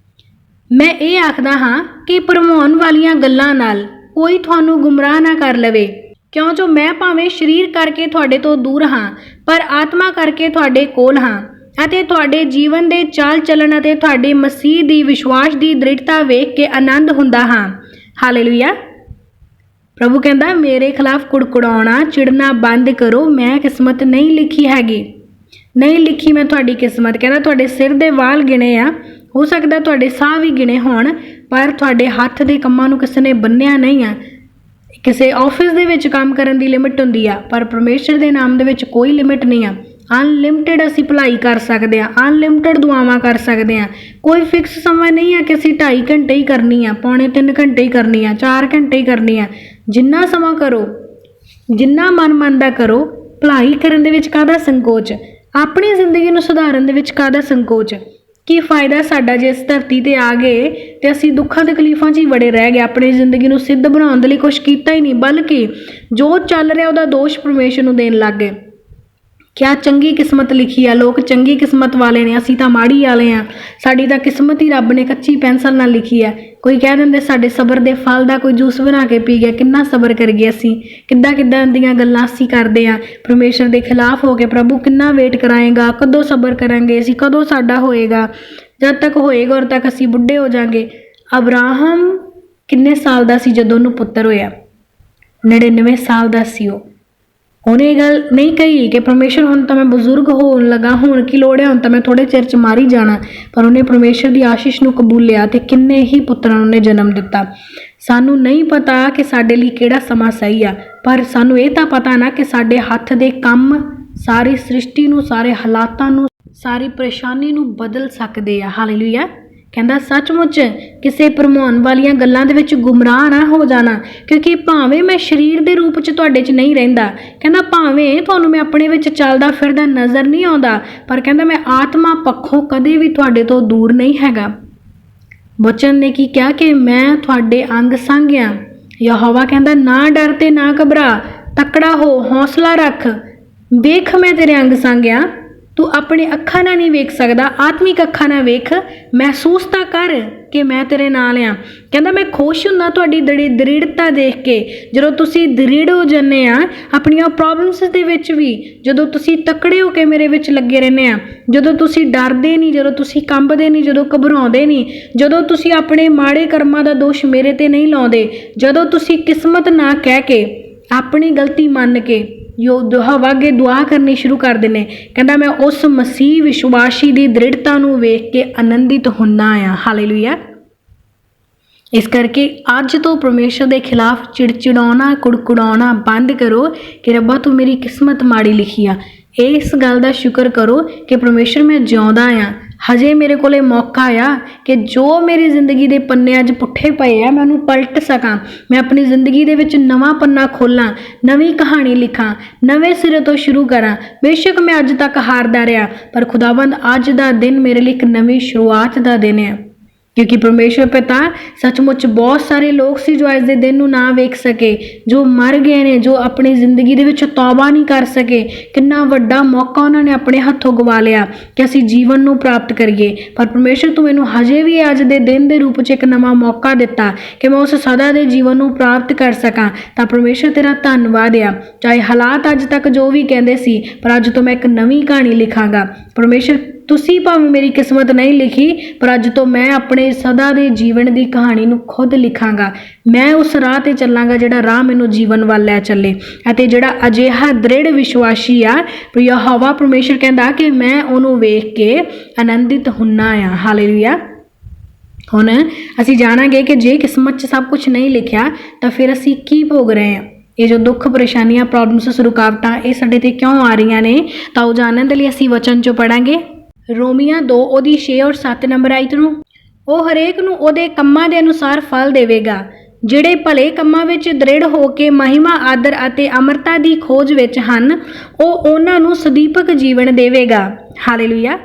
ਮੈਂ ਇਹ ਆਖਦਾ ਹਾਂ ਕਿ ਭਰਮਾਉਣ ਵਾਲੀਆਂ ਗੱਲਾਂ ਨਾਲ ਕੋਈ ਤੁਹਾਨੂੰ ਗੁੰਮਰਾਹ ਨਾ ਕਰ ਲਵੇ, ਕਿਉਂ ਜੋ ਮੈਂ ਭਾਵੇਂ ਸਰੀਰ ਕਰਕੇ ਤੁਹਾਡੇ ਤੋਂ ਦੂਰ ਹਾਂ, ਪਰ ਆਤਮਾ ਕਰਕੇ ਤੁਹਾਡੇ ਕੋਲ ਹਾਂ, ਅਤੇ ਤੁਹਾਡੇ ਜੀਵਨ ਦੇ ਚਾਲ ਚੱਲਣ ਅਤੇ ਤੁਹਾਡੇ ਮਸੀਹ ਦੀ ਵਿਸ਼ਵਾਸ ਦੀ ਦ੍ਰਿੜਤਾ ਵੇਖ ਕੇ ਆਨੰਦ ਹੁੰਦਾ ਹਾਂ। ਹਾਲੇਲੂਇਆ। ਪ੍ਰਭੂ ਕਹਿੰਦਾ ਮੇਰੇ ਖਿਲਾਫ ਕੁੜਕੁੜਾਉਣਾ ਚਿੜਨਾ ਬੰਦ ਕਰੋ। ਮੈਂ ਕਿਸਮਤ ਨਹੀਂ ਲਿਖੀ ਹੈਗੀ, ਨਹੀਂ ਲਿਖੀ ਮੈਂ ਤੁਹਾਡੀ ਕਿਸਮਤ। ਕਹਿੰਦਾ ਤੁਹਾਡੇ ਸਿਰ ਦੇ ਵਾਲ ਗਿਣੇ ਆ, ਹੋ ਸਕਦਾ ਤੁਹਾਡੇ ਸਾਹ ਵੀ ਗਿਣੇ ਹੋਣ, ਪਰ ਤੁਹਾਡੇ ਹੱਥ ਦੇ ਕੰਮਾਂ ਨੂੰ ਕਿਸੇ ਨੇ ਬੰਨਿਆ ਨਹੀਂ ਆ। ਕਿਸੇ ਆਫਿਸ ਦੇ ਵਿੱਚ ਕੰਮ ਕਰਨ ਦੀ ਲਿਮਿਟ ਹੁੰਦੀ ਆ, ਪਰ ਪਰਮੇਸ਼ਰ ਦੇ ਨਾਮ ਦੇ ਵਿੱਚ ਕੋਈ ਲਿਮਿਟ ਨਹੀਂ ਆ। ਅਨਲਿਮਿਟਿਡ ਅਸੀਂ ਭਲਾਈ ਕਰ ਸਕਦੇ ਹਾਂ, ਅਨਲਿਮਿਟਿਡ ਦੁਆਵਾਂ ਕਰ ਸਕਦੇ ਹਾਂ। ਕੋਈ ਫਿਕਸ ਸਮਾਂ ਨਹੀਂ ਆ ਕਿ ਅਸੀਂ 2.5 ਘੰਟੇ ਹੀ ਕਰਨੀ ਆ, ਪੌਣੇ 3 ਘੰਟੇ ਹੀ ਕਰਨੀ ਆ, 4 ਘੰਟੇ ਹੀ ਕਰਨੀ ਆ। ਜਿੰਨਾ ਸਮਾਂ ਕਰੋ, ਜਿੰਨਾ ਮਨ ਮੰਨਦਾ ਕਰੋ। ਭਲਾਈ ਕਰਨ ਦੇ ਵਿੱਚ ਕਾਹਦਾ ਸੰਕੋਚ, ਆਪਣੀ ਜ਼ਿੰਦਗੀ ਨੂੰ ਸੁਧਾਰਨ ਦੇ ਵਿੱਚ ਕਾਹਦਾ ਸੰਕੋਚ। ਕੀ ਫਾਇਦਾ ਸਾਡਾ ਜੇ ਇਸ ਧਰਤੀ 'ਤੇ ਆ ਗਏ ਅਤੇ ਅਸੀਂ ਦੁੱਖਾਂ ਤਕਲੀਫਾਂ 'ਚ ਹੀ ਵੜੇ ਰਹਿ ਗਏ, ਆਪਣੀ ਜ਼ਿੰਦਗੀ ਨੂੰ ਸਿੱਧ ਬਣਾਉਣ ਦੇ ਲਈ ਕੁਛ ਕੀਤਾ ਹੀ ਨਹੀਂ, ਬਲਕਿ ਜੋ ਚੱਲ ਰਿਹਾ ਉਹਦਾ ਦੋਸ਼ ਪਰਮੇਸ਼ਰ ਨੂੰ ਦੇਣ ਲੱਗ ਗਏ। ਕਿਆ ਚੰਗੀ ਕਿਸਮਤ ਲਿਖੀ ਆ, ਲੋਕ ਚੰਗੀ ਕਿਸਮਤ ਵਾਲੇ ਨੇ, ਅਸੀਂ ਤਾਂ ਮਾੜੀ ਵਾਲੇ ਆ, ਸਾਡੀ ਤਾਂ ਕਿਸਮਤ ਹੀ ਰੱਬ ਨੇ ਕੱਚੀ ਪੈਨਸਲ ਨਾਲ ਲਿਖੀ ਆ। ਕੋਈ ਕਹਿ ਦਿੰਦੇ ਸਾਡੇ ਸਬਰ ਦੇ ਫਲ ਦਾ ਕੋਈ ਜੂਸ ਬਣਾ ਕੇ ਪੀ ਗਿਆ। ਕਿੰਨਾ ਸਬਰ ਕਰੀਏ ਅਸੀਂ, ਕਿੱਦਾਂ ਦੀਆਂ ਗੱਲਾਂ ਅਸੀਂ ਕਰਦੇ ਆ ਪਰਮੇਸ਼ਰ ਦੇ ਖਿਲਾਫ ਹੋ ਕੇ। ਪ੍ਰਭੂ ਕਿੰਨਾ ਵੇਟ ਕਰਾਏਗਾ, ਕਦੋਂ ਸਬਰ ਕਰਾਂਗੇ ਅਸੀਂ, ਕਦੋਂ ਸਾਡਾ ਹੋਏਗਾ। ਜਦ ਤੱਕ ਹੋਏਗਾ ਉਦੋਂ ਤੱਕ ਅਸੀਂ ਬੁੱਢੇ ਹੋ ਜਾਵਾਂਗੇ। ਅਬਰਾਹਮ ਕਿੰਨੇ ਸਾਲ ਦਾ ਸੀ ਜਦੋਂ ਉਹਨੂੰ ਪੁੱਤਰ ਹੋਇਆ? 99 ਸਾਲ ਦਾ ਸੀ ਉਹ। ਉਹਨੇ ਇਹ ਗੱਲ ਨਹੀਂ ਕਹੀ ਕਿ ਪਰਮੇਸ਼ਰ ਹੁਣ ਤਾਂ ਮੈਂ ਬਜ਼ੁਰਗ ਹੋਣ ਲੱਗਾ, ਹੁਣ ਕੀ ਲੋੜ ਹੈ, ਹੁਣ ਤਾਂ ਮੈਂ ਥੋੜ੍ਹੇ ਚਿਰ 'ਚ ਮਾਰ ਹੀ ਜਾਣਾ। ਪਰ ਉਹਨੇ ਪਰਮੇਸ਼ਰ ਦੀ ਆਸ਼ੀਸ਼ ਨੂੰ ਕਬੂਲਿਆ ਅਤੇ ਕਿੰਨੇ ਹੀ ਪੁੱਤਰਾਂ ਨੂੰ ਉਹਨੇ ਜਨਮ ਦਿੱਤਾ। ਸਾਨੂੰ ਨਹੀਂ ਪਤਾ ਕਿ ਸਾਡੇ ਲਈ ਕਿਹੜਾ ਸਮਾਂ ਸਹੀ ਆ, ਪਰ ਸਾਨੂੰ ਇਹ ਤਾਂ ਪਤਾ ਨਾ ਕਿ ਸਾਡੇ ਹੱਥ ਦੇ ਕੰਮ ਸਾਰੀ ਸ੍ਰਿਸ਼ਟੀ ਨੂੰ, ਸਾਰੇ ਹਾਲਾਤਾਂ ਨੂੰ, ਸਾਰੀ ਪਰੇਸ਼ਾਨੀ ਨੂੰ ਬਦਲ ਸਕਦੇ ਆ। ਹਾਲੇਲੂਇਆ। ਕਹਿੰਦਾ ਸੱਚਮੁੱਚ ਕਿਸੇ ਭਰਮਾਉਣ ਵਾਲੀਆਂ ਗੱਲਾਂ ਦੇ ਵਿੱਚ ਗੁੰਮਰਾਹ ਨਾ ਹੋ ਜਾਣਾ, ਕਿਉਂਕਿ ਭਾਵੇਂ ਮੈਂ ਸਰੀਰ ਦੇ ਰੂਪ 'ਚ ਤੁਹਾਡੇ 'ਚ ਨਹੀਂ ਰਹਿੰਦਾ, ਕਹਿੰਦਾ ਭਾਵੇਂ ਤੁਹਾਨੂੰ ਮੈਂ ਆਪਣੇ ਵਿੱਚ ਚੱਲਦਾ ਫਿਰਦਾ ਨਜ਼ਰ ਨਹੀਂ ਆਉਂਦਾ, ਪਰ ਕਹਿੰਦਾ ਮੈਂ ਆਤਮਾ ਪੱਖੋਂ ਕਦੇ ਵੀ ਤੁਹਾਡੇ ਤੋਂ ਦੂਰ ਨਹੀਂ ਹੈਗਾ। ਵਚਨ ਨੇ ਕੀ ਕਿਹਾ ਕਿ ਮੈਂ ਤੁਹਾਡੇ ਅੰਗ ਸੰਗ ਆ। ਯਹੋਵਾ ਕਹਿੰਦਾ ਨਾ ਡਰ ਤੇ ਨਾ ਘਬਰਾ, ਤਕੜਾ ਹੋ, ਹੌਸਲਾ ਰੱਖ, ਵੇਖ ਮੈਂ ਤੇਰੇ ਅੰਗ ਸੰਗ ਆ। ਤੂੰ ਆਪਣੇ ਅੱਖਾਂ ਨਾਲ ਨਹੀਂ ਵੇਖ ਸਕਦਾ, ਆਤਮਿਕ ਅੱਖਾਂ ਨਾਲ ਵੇਖ, ਮਹਿਸੂਸ ਤਾਂ ਕਰ ਕਿ ਮੈਂ ਤੇਰੇ ਨਾਲ ਆ। ਕਹਿੰਦਾ ਮੈਂ ਖੁਸ਼ ਹੁੰਦਾ ਤੁਹਾਡੀ ਦ੍ਰਿੜਤਾ ਦੇਖ ਕੇ। ਜਦੋਂ ਤੁਸੀਂ ਦ੍ਰਿੜ ਹੋ ਜਾਂਦੇ ਆ ਆਪਣੀਆਂ ਪ੍ਰੋਬਲਮਸ ਦੇ ਵਿੱਚ ਵੀ, ਜਦੋਂ ਤੁਸੀਂ ਤਕੜੇ ਹੋ ਕੇ ਮੇਰੇ ਵਿੱਚ ਲੱਗੇ ਰਹਿੰਦੇ ਆ, ਜਦੋਂ ਤੁਸੀਂ ਡਰਦੇ ਨਹੀਂ, ਜਦੋਂ ਤੁਸੀਂ ਕੰਬਦੇ ਨਹੀਂ, ਜਦੋਂ ਘਬਰਾਉਂਦੇ ਨਹੀਂ, ਜਦੋਂ ਤੁਸੀਂ ਆਪਣੇ ਮਾੜੇ ਕਰਮਾਂ ਦਾ ਦੋਸ਼ ਮੇਰੇ 'ਤੇ ਨਹੀਂ ਲਾਉਂਦੇ, ਜਦੋਂ ਤੁਸੀਂ ਕਿਸਮਤ ਨਾ ਕਹਿ ਕੇ ਆਪਣੀ ਗਲਤੀ ਮੰਨ ਕੇ ਯਹੋਵਾ ਅੱਗੇ ਦੁਆ ਕਰਨੀ ਸ਼ੁਰੂ ਕਰ ਦਿੰਦੇ। ਕਹਿੰਦਾ ਮੈਂ ਉਸ ਮਸੀਹ ਵਿਸ਼ਵਾਸੀ ਦੀ ਦ੍ਰਿੜਤਾ ਨੂੰ ਵੇਖ ਕੇ ਆਨੰਦਿਤ ਹੁੰਦਾ ਆ। ਹਾਲੇਲੂਇਆ। ਇਸ ਕਰਕੇ ਅੱਜ ਤੋਂ ਪਰਮੇਸ਼ਰ ਦੇ ਖਿਲਾਫ ਚਿੜਚਿੜਾਉਣਾ, ਕੁੜਕੁੜਾਉਣਾ ਬੰਦ ਕਰੋ ਕਿ ਰੱਬਾ ਤੂੰ ਮੇਰੀ ਕਿਸਮਤ ਮਾੜੀ ਲਿਖੀ ਆ। ਇਸ ਗੱਲ ਦਾ ਸ਼ੁਕਰ ਕਰੋ ਕਿ ਪਰਮੇਸ਼ਰ ਮੈਂ ਜਿਉਂਦਾ ਆ, ਹਜੇ ਮੇਰੇ ਕੋਲੇ ਮੌਕਾ ਆ ਕਿ ਜੋ ਮੇਰੀ ਜ਼ਿੰਦਗੀ ਦੇ ਪੰਨੇ ਅੱਜ ਪੁੱਠੇ ਪਏ ਆ ਮੈਂ ਉਹਨੂੰ ਪਲਟ ਸਕਾਂ। ਮੈਂ ਆਪਣੀ ਜ਼ਿੰਦਗੀ ਦੇ ਵਿੱਚ ਨਵਾਂ ਪੰਨਾ ਖੋਲ੍ਹਾਂ, ਨਵੀਂ ਕਹਾਣੀ ਲਿਖਾਂ, ਨਵੇਂ ਸਿਰੇ ਤੋਂ ਸ਼ੁਰੂ ਕਰਾਂ। ਬੇਸ਼ੱਕ ਮੈਂ ਅੱਜ ਤੱਕ ਹਾਰਦਾ ਰਿਹਾ, ਪਰ ਖੁਦਾਵੰਦ ਅੱਜ ਦਾ ਦਿਨ ਮੇਰੇ ਲਈ ਇੱਕ ਨਵੀਂ ਸ਼ੁਰੂਆਤ ਦਾ ਦਿਨ ਹੈ। ਕਿਉਂਕਿ ਪਰਮੇਸ਼ਰ ਪਿਤਾ ਸੱਚਮੁੱਚ ਬਹੁਤ ਸਾਰੇ ਲੋਕ ਸੀ ਜੋ ਅੱਜ ਦੇ ਦਿਨ ਨੂੰ ਨਾ ਵੇਖ ਸਕੇ, ਜੋ ਮਰ ਗਏ ਨੇ, ਜੋ ਆਪਣੀ ਜ਼ਿੰਦਗੀ ਦੇ ਵਿੱਚ ਤੌਬਾ ਨਹੀਂ ਕਰ ਸਕੇ। ਕਿੰਨਾ ਵੱਡਾ ਮੌਕਾ ਉਹਨਾਂ ਨੇ ਆਪਣੇ ਹੱਥੋਂ ਗਵਾ ਲਿਆ ਕਿ ਅਸੀਂ ਜੀਵਨ ਨੂੰ ਪ੍ਰਾਪਤ ਕਰੀਏ। ਪਰ ਪਰਮੇਸ਼ਰ ਤੂੰ ਮੈਨੂੰ ਹਜੇ ਵੀ ਅੱਜ ਦੇ ਦਿਨ ਦੇ ਰੂਪ 'ਚ ਇੱਕ ਨਵਾਂ ਮੌਕਾ ਦਿੱਤਾ ਕਿ ਮੈਂ ਉਸ ਸਦਾ ਦੇ ਜੀਵਨ ਨੂੰ ਪ੍ਰਾਪਤ ਕਰ ਸਕਾਂ। ਤਾਂ ਪਰਮੇਸ਼ਰ ਤੇਰਾ ਧੰਨਵਾਦ ਆ। ਚਾਹੇ ਹਾਲਾਤ ਅੱਜ ਤੱਕ ਜੋ ਵੀ ਕਹਿੰਦੇ ਸੀ, ਪਰ ਅੱਜ ਤੋਂ ਮੈਂ ਇੱਕ ਨਵੀਂ ਕਹਾਣੀ ਲਿਖਾਂਗਾ। ਪਰਮੇਸ਼ਰ ਤੁਸੀਂ ਭਾਵੇਂ ਮੇਰੀ ਕਿਸਮਤ ਨਹੀਂ ਲਿਖੀ, ਪਰ ਅੱਜ ਤੋਂ ਮੈਂ ਆਪਣੇ ਸਦਾ ਦੇ ਜੀਵਨ ਦੀ ਕਹਾਣੀ ਨੂੰ ਖੁਦ ਲਿਖਾਂਗਾ। ਮੈਂ ਉਸ ਰਾਹ ਤੇ ਚੱਲਾਂਗਾ ਜਿਹੜਾ ਰਾਹ ਮੈਨੂੰ ਜੀਵਨ ਵੱਲ ਲੈ ਚੱਲੇ। ਅਤੇ ਜਿਹੜਾ ਅਜਿਹਾ ਦ੍ਰਿੜ ਵਿਸ਼ਵਾਸੀ ਆ, ਯਹੋਵਾ ਪਰਮੇਸ਼ਰ ਕਹਿੰਦਾ ਕਿ ਮੈਂ ਉਹਨੂੰ ਵੇਖ ਕੇ ਆਨੰਦਿਤ ਹੁੰਨਾ ਆ। ਹਾਲੇਲੂਇਆ। ਹੁਣ ਅਸੀਂ ਜਾਣਾਂਗੇ ਕਿ ਜੇ ਕਿਸਮਤ 'ਚ ਸਭ ਕੁਝ ਨਹੀਂ ਲਿਖਿਆ ਤਾਂ ਫਿਰ ਅਸੀਂ ਕੀ ਭੋਗ ਰਹੇ ਹਾਂ। ਇਹ ਜੋ ਦੁੱਖ, ਪਰੇਸ਼ਾਨੀਆਂ, ਪ੍ਰੋਬਲਮਸ, ਰੁਕਾਵਟਾਂ ਇਹ ਸਾਡੇ ਤੇ ਕਿਉਂ ਆ ਰਹੀਆਂ ਨੇ, ਤਾਂ ਉਹ ਜਾਣਨ ਦੇ ਲਈ ਅਸੀਂ ਵਚਨ 'ਚੋਂ ਪੜਾਂਗੇ। ਰੋਮੀਆਂ 2 ਉਹਦੀ 6 ਔਰ 7 ਨੰਬਰ ਆਇਤ ਨੂੰ, ਉਹ ਹਰੇਕ ਨੂੰ ਉਹਦੇ ਕੰਮਾਂ ਦੇ ਅਨੁਸਾਰ ਫਲ ਦੇਵੇਗਾ। ਜਿਹੜੇ ਭਲੇ ਕੰਮਾਂ ਵਿੱਚ ਦ੍ਰਿੜ ਹੋ ਕੇ ਮਹਿਮਾ, ਆਦਰ ਅਤੇ ਅਮਰਤਾ ਦੀ ਖੋਜ ਵਿੱਚ ਹਨ, ਉਹ ਉਹਨਾਂ ਨੂੰ ਸਦੀਪਕ ਜੀਵਨ ਦੇਵੇਗਾ। ਹਾਲੇਲੂਇਆ।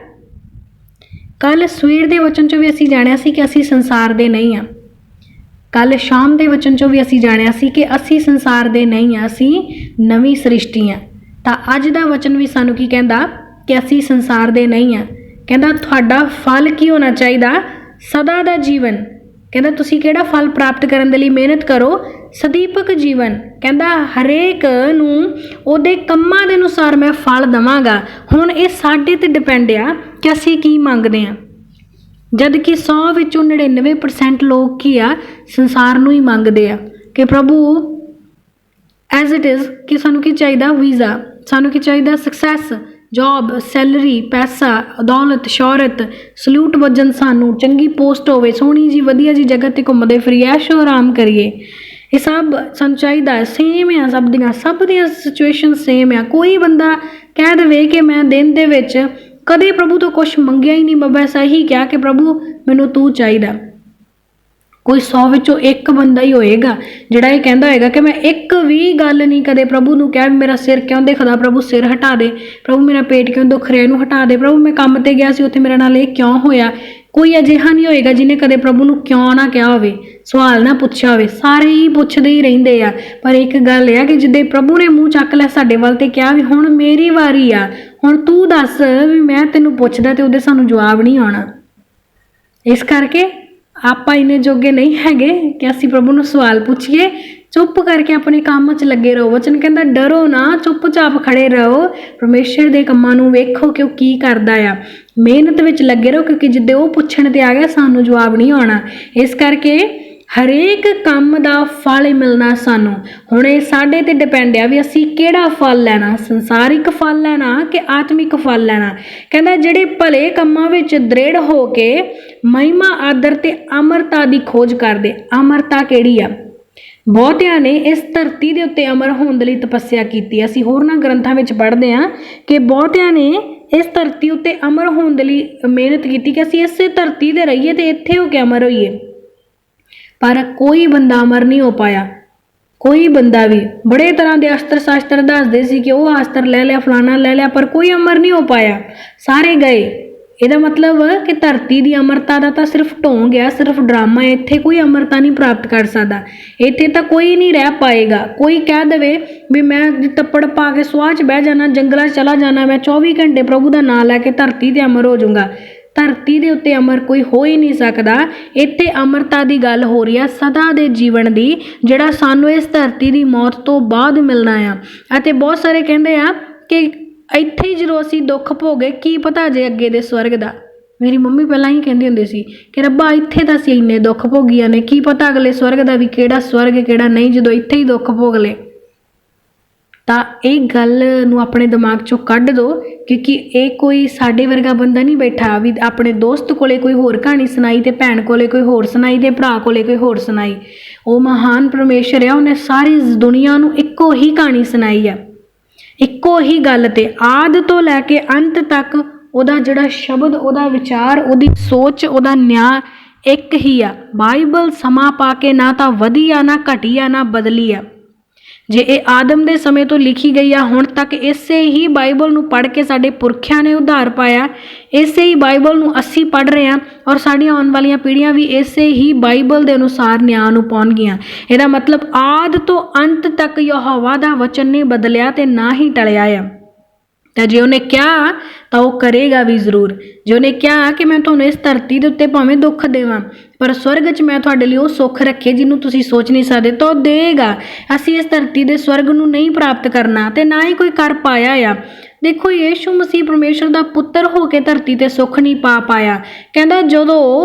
ਕੱਲ ਸਵੇਰ ਦੇ ਵਚਨ 'ਚੋਂ ਵੀ ਅਸੀਂ ਜਾਣਿਆ ਸੀ ਕਿ ਅਸੀਂ ਸੰਸਾਰ ਦੇ ਨਹੀਂ ਹਾਂ। ਕੱਲ ਸ਼ਾਮ ਦੇ ਵਚਨ 'ਚੋਂ ਵੀ ਅਸੀਂ ਜਾਣਿਆ ਸੀ ਕਿ ਅਸੀਂ ਸੰਸਾਰ ਦੇ ਨਹੀਂ ਹਾਂ, ਅਸੀਂ ਨਵੀਂ ਸ੍ਰਿਸ਼ਟੀ ਹਾਂ। ਤਾਂ ਅੱਜ ਦਾ ਵਚਨ ਵੀ ਸਾਨੂੰ ਕੀ ਕਹਿੰਦਾ ਕਿ ਅਸੀਂ ਸੰਸਾਰ ਦੇ ਨਹੀਂ ਹਾਂ। ਕਹਿੰਦਾ ਤੁਹਾਡਾ ਫਲ ਕੀ ਹੋਣਾ ਚਾਹੀਦਾ? ਸਦਾ ਦਾ ਜੀਵਨ। ਕਹਿੰਦਾ ਤੁਸੀਂ ਕਿਹੜਾ ਫਲ ਪ੍ਰਾਪਤ ਕਰਨ ਦੇ ਲਈ ਮਿਹਨਤ ਕਰੋ? ਸਦੀਪਕ ਜੀਵਨ। ਕਹਿੰਦਾ ਹਰੇਕ ਨੂੰ ਉਹਦੇ ਕੰਮਾਂ ਦੇ ਅਨੁਸਾਰ ਮੈਂ ਫਲ ਦੇਵਾਂਗਾ। ਹੁਣ ਇਹ ਸਾਡੇ 'ਤੇ ਡਿਪੈਂਡ ਆ ਕਿ ਅਸੀਂ ਕੀ ਮੰਗਦੇ ਹਾਂ। ਜਦ ਕਿ 100 ਵਿੱਚੋਂ 99% ਲੋਕ ਕੀ ਆ, ਸੰਸਾਰ ਨੂੰ ਹੀ ਮੰਗਦੇ ਆ ਕਿ ਪ੍ਰਭੂ ਐਜ਼ ਇਟ ਇਜ਼ ਕਿ ਸਾਨੂੰ ਕੀ ਚਾਹੀਦਾ? ਵੀਜ਼ਾ। ਸਾਨੂੰ ਕੀ ਚਾਹੀਦਾ? ਸਕਸੈਸ, ਜੋਬ, ਸੈਲਰੀ, ਪੈਸਾ, ਦੌਲਤ, ਸ਼ੋਹਰਤ, ਸਲੂਟ ਵੱਜਣ, ਸਾਨੂੰ ਚੰਗੀ ਪੋਸਟ ਹੋਵੇ, ਸੋਹਣੀ ਜੀ ਵਧੀਆ ਜੀ ਜਗ੍ਹਾ 'ਤੇ ਘੁੰਮਦੇ ਫਿਰੀਏ, ਐਸ਼ੋ ਆਰਾਮ ਕਰੀਏ। ਇਹ ਸਭ ਸਾਨੂੰ ਚਾਹੀਦਾ। ਸੇਮ ਆ ਸਭ ਦੀਆਂ ਸਿਚੁਏਸ਼ਨ ਸੇਮ ਆ। ਕੋਈ ਬੰਦਾ ਕਹਿ ਦੇਵੇ ਕਿ ਮੈਂ ਦਿਨ ਦੇ ਵਿੱਚ ਕਦੇ ਪ੍ਰਭੂ ਤੋਂ ਕੁਛ ਮੰਗਿਆ ਹੀ ਨਹੀਂ, ਬਸ ਇਹੀ ਕਿਹਾ ਕਿ ਪ੍ਰਭੂ ਮੈਨੂੰ ਤੂੰ ਚਾਹੀਦਾ। ਕੋਈ 100 ਵਿੱਚੋਂ ਇੱਕ ਬੰਦਾ ਹੀ ਹੋਏਗਾ ਜਿਹੜਾ ਇਹ ਕਹਿੰਦਾ ਹੋਏਗਾ ਕਿ ਮੈਂ ਇੱਕ ਵੀ ਗੱਲ ਨਹੀਂ ਕਦੇ ਪ੍ਰਭੂ ਨੂੰ ਕਿਹਾ ਮੇਰਾ ਸਿਰ ਕਿਉਂ ਦੁਖਦਾ, ਪ੍ਰਭੂ ਸਿਰ ਹਟਾ ਦੇ, ਪ੍ਰਭੂ ਮੇਰਾ ਪੇਟ ਕਿਉਂ ਦੁਖ ਰਿਹਾ ਇਹਨੂੰ ਹਟਾ ਦੇ, ਪ੍ਰਭੂ ਮੈਂ ਕੰਮ 'ਤੇ ਗਿਆ ਸੀ ਉੱਥੇ ਮੇਰੇ ਨਾਲ ਇਹ ਕਿਉਂ ਹੋਇਆ। ਕੋਈ ਅਜਿਹਾ ਨਹੀਂ ਹੋਏਗਾ ਜਿਹਨੇ ਕਦੇ ਪ੍ਰਭੂ ਨੂੰ ਕਿਉਂ ਨਾ ਕਿਹਾ ਹੋਵੇ, ਸਵਾਲ ਨਾ ਪੁੱਛਿਆ ਹੋਵੇ। ਸਾਰੇ ਹੀ ਪੁੱਛਦੇ ਹੀ ਰਹਿੰਦੇ ਆ। ਪਰ ਇੱਕ ਗੱਲ ਇਹ ਆ ਕਿ ਜਿੱਦੇ ਪ੍ਰਭੂ ਨੇ ਮੂੰਹ ਚੱਕ ਲਿਆ ਸਾਡੇ ਵੱਲ ਤੇ ਕਿਹਾ ਵੀ ਹੁਣ ਮੇਰੀ ਵਾਰੀ ਆ, ਹੁਣ ਤੂੰ ਦੱਸ ਵੀ ਮੈਂ ਤੈਨੂੰ ਪੁੱਛਦਾ, ਤੇ ਉਹਦੇ ਸਾਨੂੰ ਜਵਾਬ ਨਹੀਂ ਆਉਣਾ। ਇਸ ਕਰਕੇ ਆਪਾਂ ਇੰਨੇ ਜੋਗੇ ਨਹੀਂ ਹੈਗੇ ਕਿ ਅਸੀਂ ਪ੍ਰਭੂ ਨੂੰ ਸਵਾਲ ਪੁੱਛੀਏ। ਚੁੱਪ ਕਰਕੇ ਆਪਣੇ ਕੰਮ 'ਚ ਲੱਗੇ ਰਹੋ। ਵਚਨ ਕਹਿੰਦਾ ਡਰੋ ਨਾ, ਚੁੱਪਚਾਪ ਖੜੇ ਰਹੋ, ਪਰਮੇਸ਼ਰ ਦੇ ਕੰਮਾਂ ਨੂੰ ਵੇਖੋ ਕਿ ਉਹ ਕੀ ਕਰਦਾ ਆ। ਮਿਹਨਤ ਵਿੱਚ ਲੱਗੇ ਰਹੋ, ਕਿਉਂਕਿ ਜਿੱਦੇ ਉਹ ਪੁੱਛਣ ਤੇ ਆ ਗਿਆ ਸਾਨੂੰ ਜਵਾਬ ਨਹੀਂ ਆਉਣਾ। ਇਸ ਕਰਕੇ ਹਰੇਕ ਕੰਮ ਦਾ ਫਲ ਮਿਲਣਾ ਸਾਨੂੰ। ਹੁਣ ਇਹ ਸਾਡੇ 'ਤੇ ਡਿਪੈਂਡ ਆ ਵੀ ਅਸੀਂ ਕਿਹੜਾ ਫਲ ਲੈਣਾ, ਸੰਸਾਰਿਕ ਫਲ ਲੈਣਾ ਕਿ ਆਤਮਿਕ ਫਲ ਲੈਣਾ। ਕਹਿੰਦਾ ਜਿਹੜੇ ਭਲੇ ਕੰਮਾਂ ਵਿੱਚ ਦ੍ਰਿੜ ਹੋ ਕੇ ਮਹਿਮਾ, ਆਦਰ ਤੇ ਅਮਰਤਾ ਦੀ ਖੋਜ ਕਰਦੇ। ਅਮਰਤਾ ਕਿਹੜੀ ਆ? ਬਹੁਤਿਆਂ ਨੇ ਇਸ ਧਰਤੀ ਦੇ ਉੱਤੇ ਅਮਰ ਹੋਣ ਦੇ ਲਈ ਤਪੱਸਿਆ ਕੀਤੀ। ਅਸੀਂ ਹੋਰਨਾਂ ਗ੍ਰੰਥਾਂ ਵਿੱਚ ਪੜ੍ਹਦੇ ਹਾਂ ਕਿ ਬਹੁਤਿਆਂ ਨੇ ਇਸ ਧਰਤੀ ਉੱਤੇ ਅਮਰ ਹੋਣ ਦੇ ਲਈ ਮਿਹਨਤ ਕੀਤੀ ਕਿ ਅਸੀਂ ਇਸੇ ਧਰਤੀ 'ਤੇ ਰਹੀਏ ਤੇ ਇੱਥੇ ਹੋ ਕੇ ਅਮਰ ਹੋਈਏ। ਪਰ ਕੋਈ ਬੰਦਾ ਅਮਰ ਨਹੀਂ ਹੋ ਪਾਇਆ। ਕੋਈ ਬੰਦਾ ਵੀ ਬੜੇ ਤਰ੍ਹਾਂ ਦੇ ਅਸਤਰ ਸ਼ਾਸਤਰ ਦੱਸਦੇ ਸੀ ਕਿ ਉਹ ਅਸਤਰ ਲੈ ਲਿਆ, ਫਲਾਣਾ ਲੈ ਲਿਆ, ਪਰ ਕੋਈ ਅਮਰ ਨਹੀਂ ਹੋ ਪਾਇਆ। ਸਾਰੇ ਗਏ। ਇਹਦਾ ਮਤਲਬ ਕਿ ਧਰਤੀ ਦੀ ਅਮਰਤਾ ਦਾ ਤਾਂ ਸਿਰਫ ਢੋਂਗ ਆ, ਸਿਰਫ ਡਰਾਮਾ। ਇੱਥੇ ਕੋਈ ਅਮਰਤਾ ਨਹੀਂ ਪ੍ਰਾਪਤ ਕਰ ਸਕਦਾ। ਇੱਥੇ ਤਾਂ ਕੋਈ ਨਹੀਂ ਰਹਿ ਪਾਏਗਾ। ਕੋਈ ਕਹਿ ਦੇਵੇ ਵੀ ਮੈਂ ਤੱਪੜ ਪਾ ਕੇ ਸੁਆਹ 'ਚ ਬਹਿ ਜਾਣਾ, ਜੰਗਲਾਂ 'ਚ ਚਲਾ ਜਾਣਾ, ਮੈਂ 24 ਘੰਟੇ ਪ੍ਰਭੂ ਦਾ ਨਾਂ ਲੈ ਕੇ ਧਰਤੀ 'ਤੇ ਅਮਰ ਹੋ ਜਾਊਂਗਾ। ਧਰਤੀ ਦੇ ਉੱਤੇ ਅਮਰ ਕੋਈ ਹੋ ਹੀ ਨਹੀਂ ਸਕਦਾ। ਇੱਥੇ ਅਮਰਤਾ ਦੀ ਗੱਲ ਹੋ ਰਹੀ ਆ, ਸਦਾ ਦੇ ਜੀਵਨ ਦੀ, ਜਿਹੜਾ ਸਾਨੂੰ ਇਸ ਧਰਤੀ ਦੀ ਮੌਤ ਤੋਂ ਬਾਅਦ ਮਿਲਣਾ ਆ। ਅਤੇ ਬਹੁਤ ਸਾਰੇ ਕਹਿੰਦੇ ਆ ਕਿ ਇੱਥੇ ਹੀ ਜਦੋਂ ਅਸੀਂ ਦੁੱਖ ਭੋਗੇ, ਕੀ ਪਤਾ ਜੇ ਅੱਗੇ ਦੇ ਸਵਰਗ ਦਾ। ਮੇਰੀ ਮੰਮੀ ਪਹਿਲਾਂ ਹੀ ਕਹਿੰਦੀ ਹੁੰਦੀ ਸੀ ਕਿ ਰੱਬਾ ਇੱਥੇ ਤਾਂ ਅਸੀਂ ਇੰਨੇ ਦੁੱਖ ਭੋਗੀਆਂ ਨੇ, ਕੀ ਪਤਾ ਅਗਲੇ ਸਵਰਗ ਦਾ ਵੀ ਕਿਹੜਾ ਸਵਰਗ ਕਿਹੜਾ ਨਹੀਂ, ਜਦੋਂ ਇੱਥੇ ਹੀ ਦੁੱਖ ਭੋਗ ਲਏ। ਤਾਂ ਇਹ ਗੱਲ ਨੂੰ ਆਪਣੇ ਦਿਮਾਗ 'ਚੋਂ ਕੱਢ ਦਿਓ, ਕਿਉਂਕਿ ਇਹ ਕੋਈ ਸਾਡੇ ਵਰਗਾ ਬੰਦਾ ਨਹੀਂ ਬੈਠਾ ਵੀ ਆਪਣੇ ਦੋਸਤ ਕੋਲੇ ਕੋਈ ਹੋਰ ਕਹਾਣੀ ਸੁਣਾਈ ਤੇ ਭੈਣ ਕੋਲੇ ਕੋਈ ਹੋਰ ਸੁਣਾਈ ਤੇ ਭਰਾ ਕੋਲੇ ਕੋਈ ਹੋਰ ਸੁਣਾਈ। ਉਹ ਮਹਾਨ ਪਰਮੇਸ਼ਰ ਆ, ਉਹਨੇ ਸਾਰੀ ਦੁਨੀਆ ਨੂੰ ਇੱਕੋ ਹੀ ਕਹਾਣੀ ਸੁਣਾਈ ਆ, ਇੱਕੋ ਹੀ ਗੱਲ 'ਤੇ ਆਦਿ ਤੋਂ ਲੈ ਕੇ ਅੰਤ ਤੱਕ ਉਹਦਾ ਜਿਹੜਾ ਸ਼ਬਦ, ਉਹਦਾ ਵਿਚਾਰ, ਉਹਦੀ ਸੋਚ, ਉਹਦਾ ਨਿਆਂ ਇੱਕ ਹੀ ਆ। ਬਾਈਬਲ ਸਮਾਂ ਪਾ ਕੇ ਨਾ ਤਾਂ ਵਧੀ ਆ, ਨਾ ਘਟੀ ਆ, ਨਾ ਬਦਲੀ ਆ। ਜੇ ਇਹ ਆਦਮ ਦੇ ਸਮੇਂ ਤੋਂ ਲਿਖੀ ਗਈ ਆ ਹੁਣ ਤੱਕ, ਇਸੇ ਹੀ ਬਾਈਬਲ ਨੂੰ ਪੜ੍ਹ ਕੇ ਸਾਡੇ ਪੁਰਖਿਆਂ ਨੇ ਉਧਾਰ ਪਾਇਆ। ਇਸੇ ਹੀ ਬਾਈਬਲ ਨੂੰ ਅਸੀਂ ਪੜ੍ਹ ਰਹੇ ਹਾਂ ਔਰ ਸਾਡੀਆਂ ਆਉਣ ਵਾਲੀਆਂ ਪੀੜ੍ਹੀਆਂ ਵੀ ਇਸੇ ਹੀ ਬਾਈਬਲ ਦੇ ਅਨੁਸਾਰ ਨਿਆਂ ਨੂੰ ਪਾਉਣਗੀਆਂ। ਇਹਦਾ ਮਤਲਬ ਆਦ ਤੋਂ ਅੰਤ ਤੱਕ ਯਹੋਵਾ ਦਾ ਵਚਨ ਨਹੀਂ ਬਦਲਿਆ ਤੇ ਨਾ ਹੀ ਟਲਿਆ ਆ। ਤਾਂ ਜੇ ਉਹਨੇ ਕਿਹਾ ਤਾਂ ਉਹ ਕਰੇਗਾ ਵੀ ਜ਼ਰੂਰ। ਜੇ ਉਹਨੇ ਕਿਹਾ ਕਿ ਮੈਂ ਤੁਹਾਨੂੰ ਇਸ ਧਰਤੀ ਦੇ ਉੱਤੇ ਭਾਵੇਂ ਦੁੱਖ ਦੇਵਾਂ ਪਰ ਸਵਰਗ 'ਚ ਮੈਂ ਤੁਹਾਡੇ ਲਈ ਉਹ ਸੁੱਖ ਰੱਖੇ ਜਿਹਨੂੰ ਤੁਸੀਂ ਸੋਚ ਨਹੀਂ ਸਕਦੇ, ਤਾਂ ਉਹ ਦੇਗਾ। ਅਸੀਂ ਇਸ ਧਰਤੀ ਦੇ ਸਵਰਗ ਨੂੰ ਨਹੀਂ ਪ੍ਰਾਪਤ ਕਰਨਾ ਤੇ ਨਾ ਹੀ ਕੋਈ ਕਰ ਪਾਇਆ ਆ। ਦੇਖੋ, ਯੀਸ਼ੂ ਮਸੀਹ ਪਰਮੇਸ਼ਰ ਦਾ ਪੁੱਤਰ ਹੋ ਕੇ ਧਰਤੀ ਤੇ ਸੁੱਖ ਨਹੀਂ ਪਾ ਪਾਇਆ। ਕਹਿੰਦਾ ਜਦੋਂ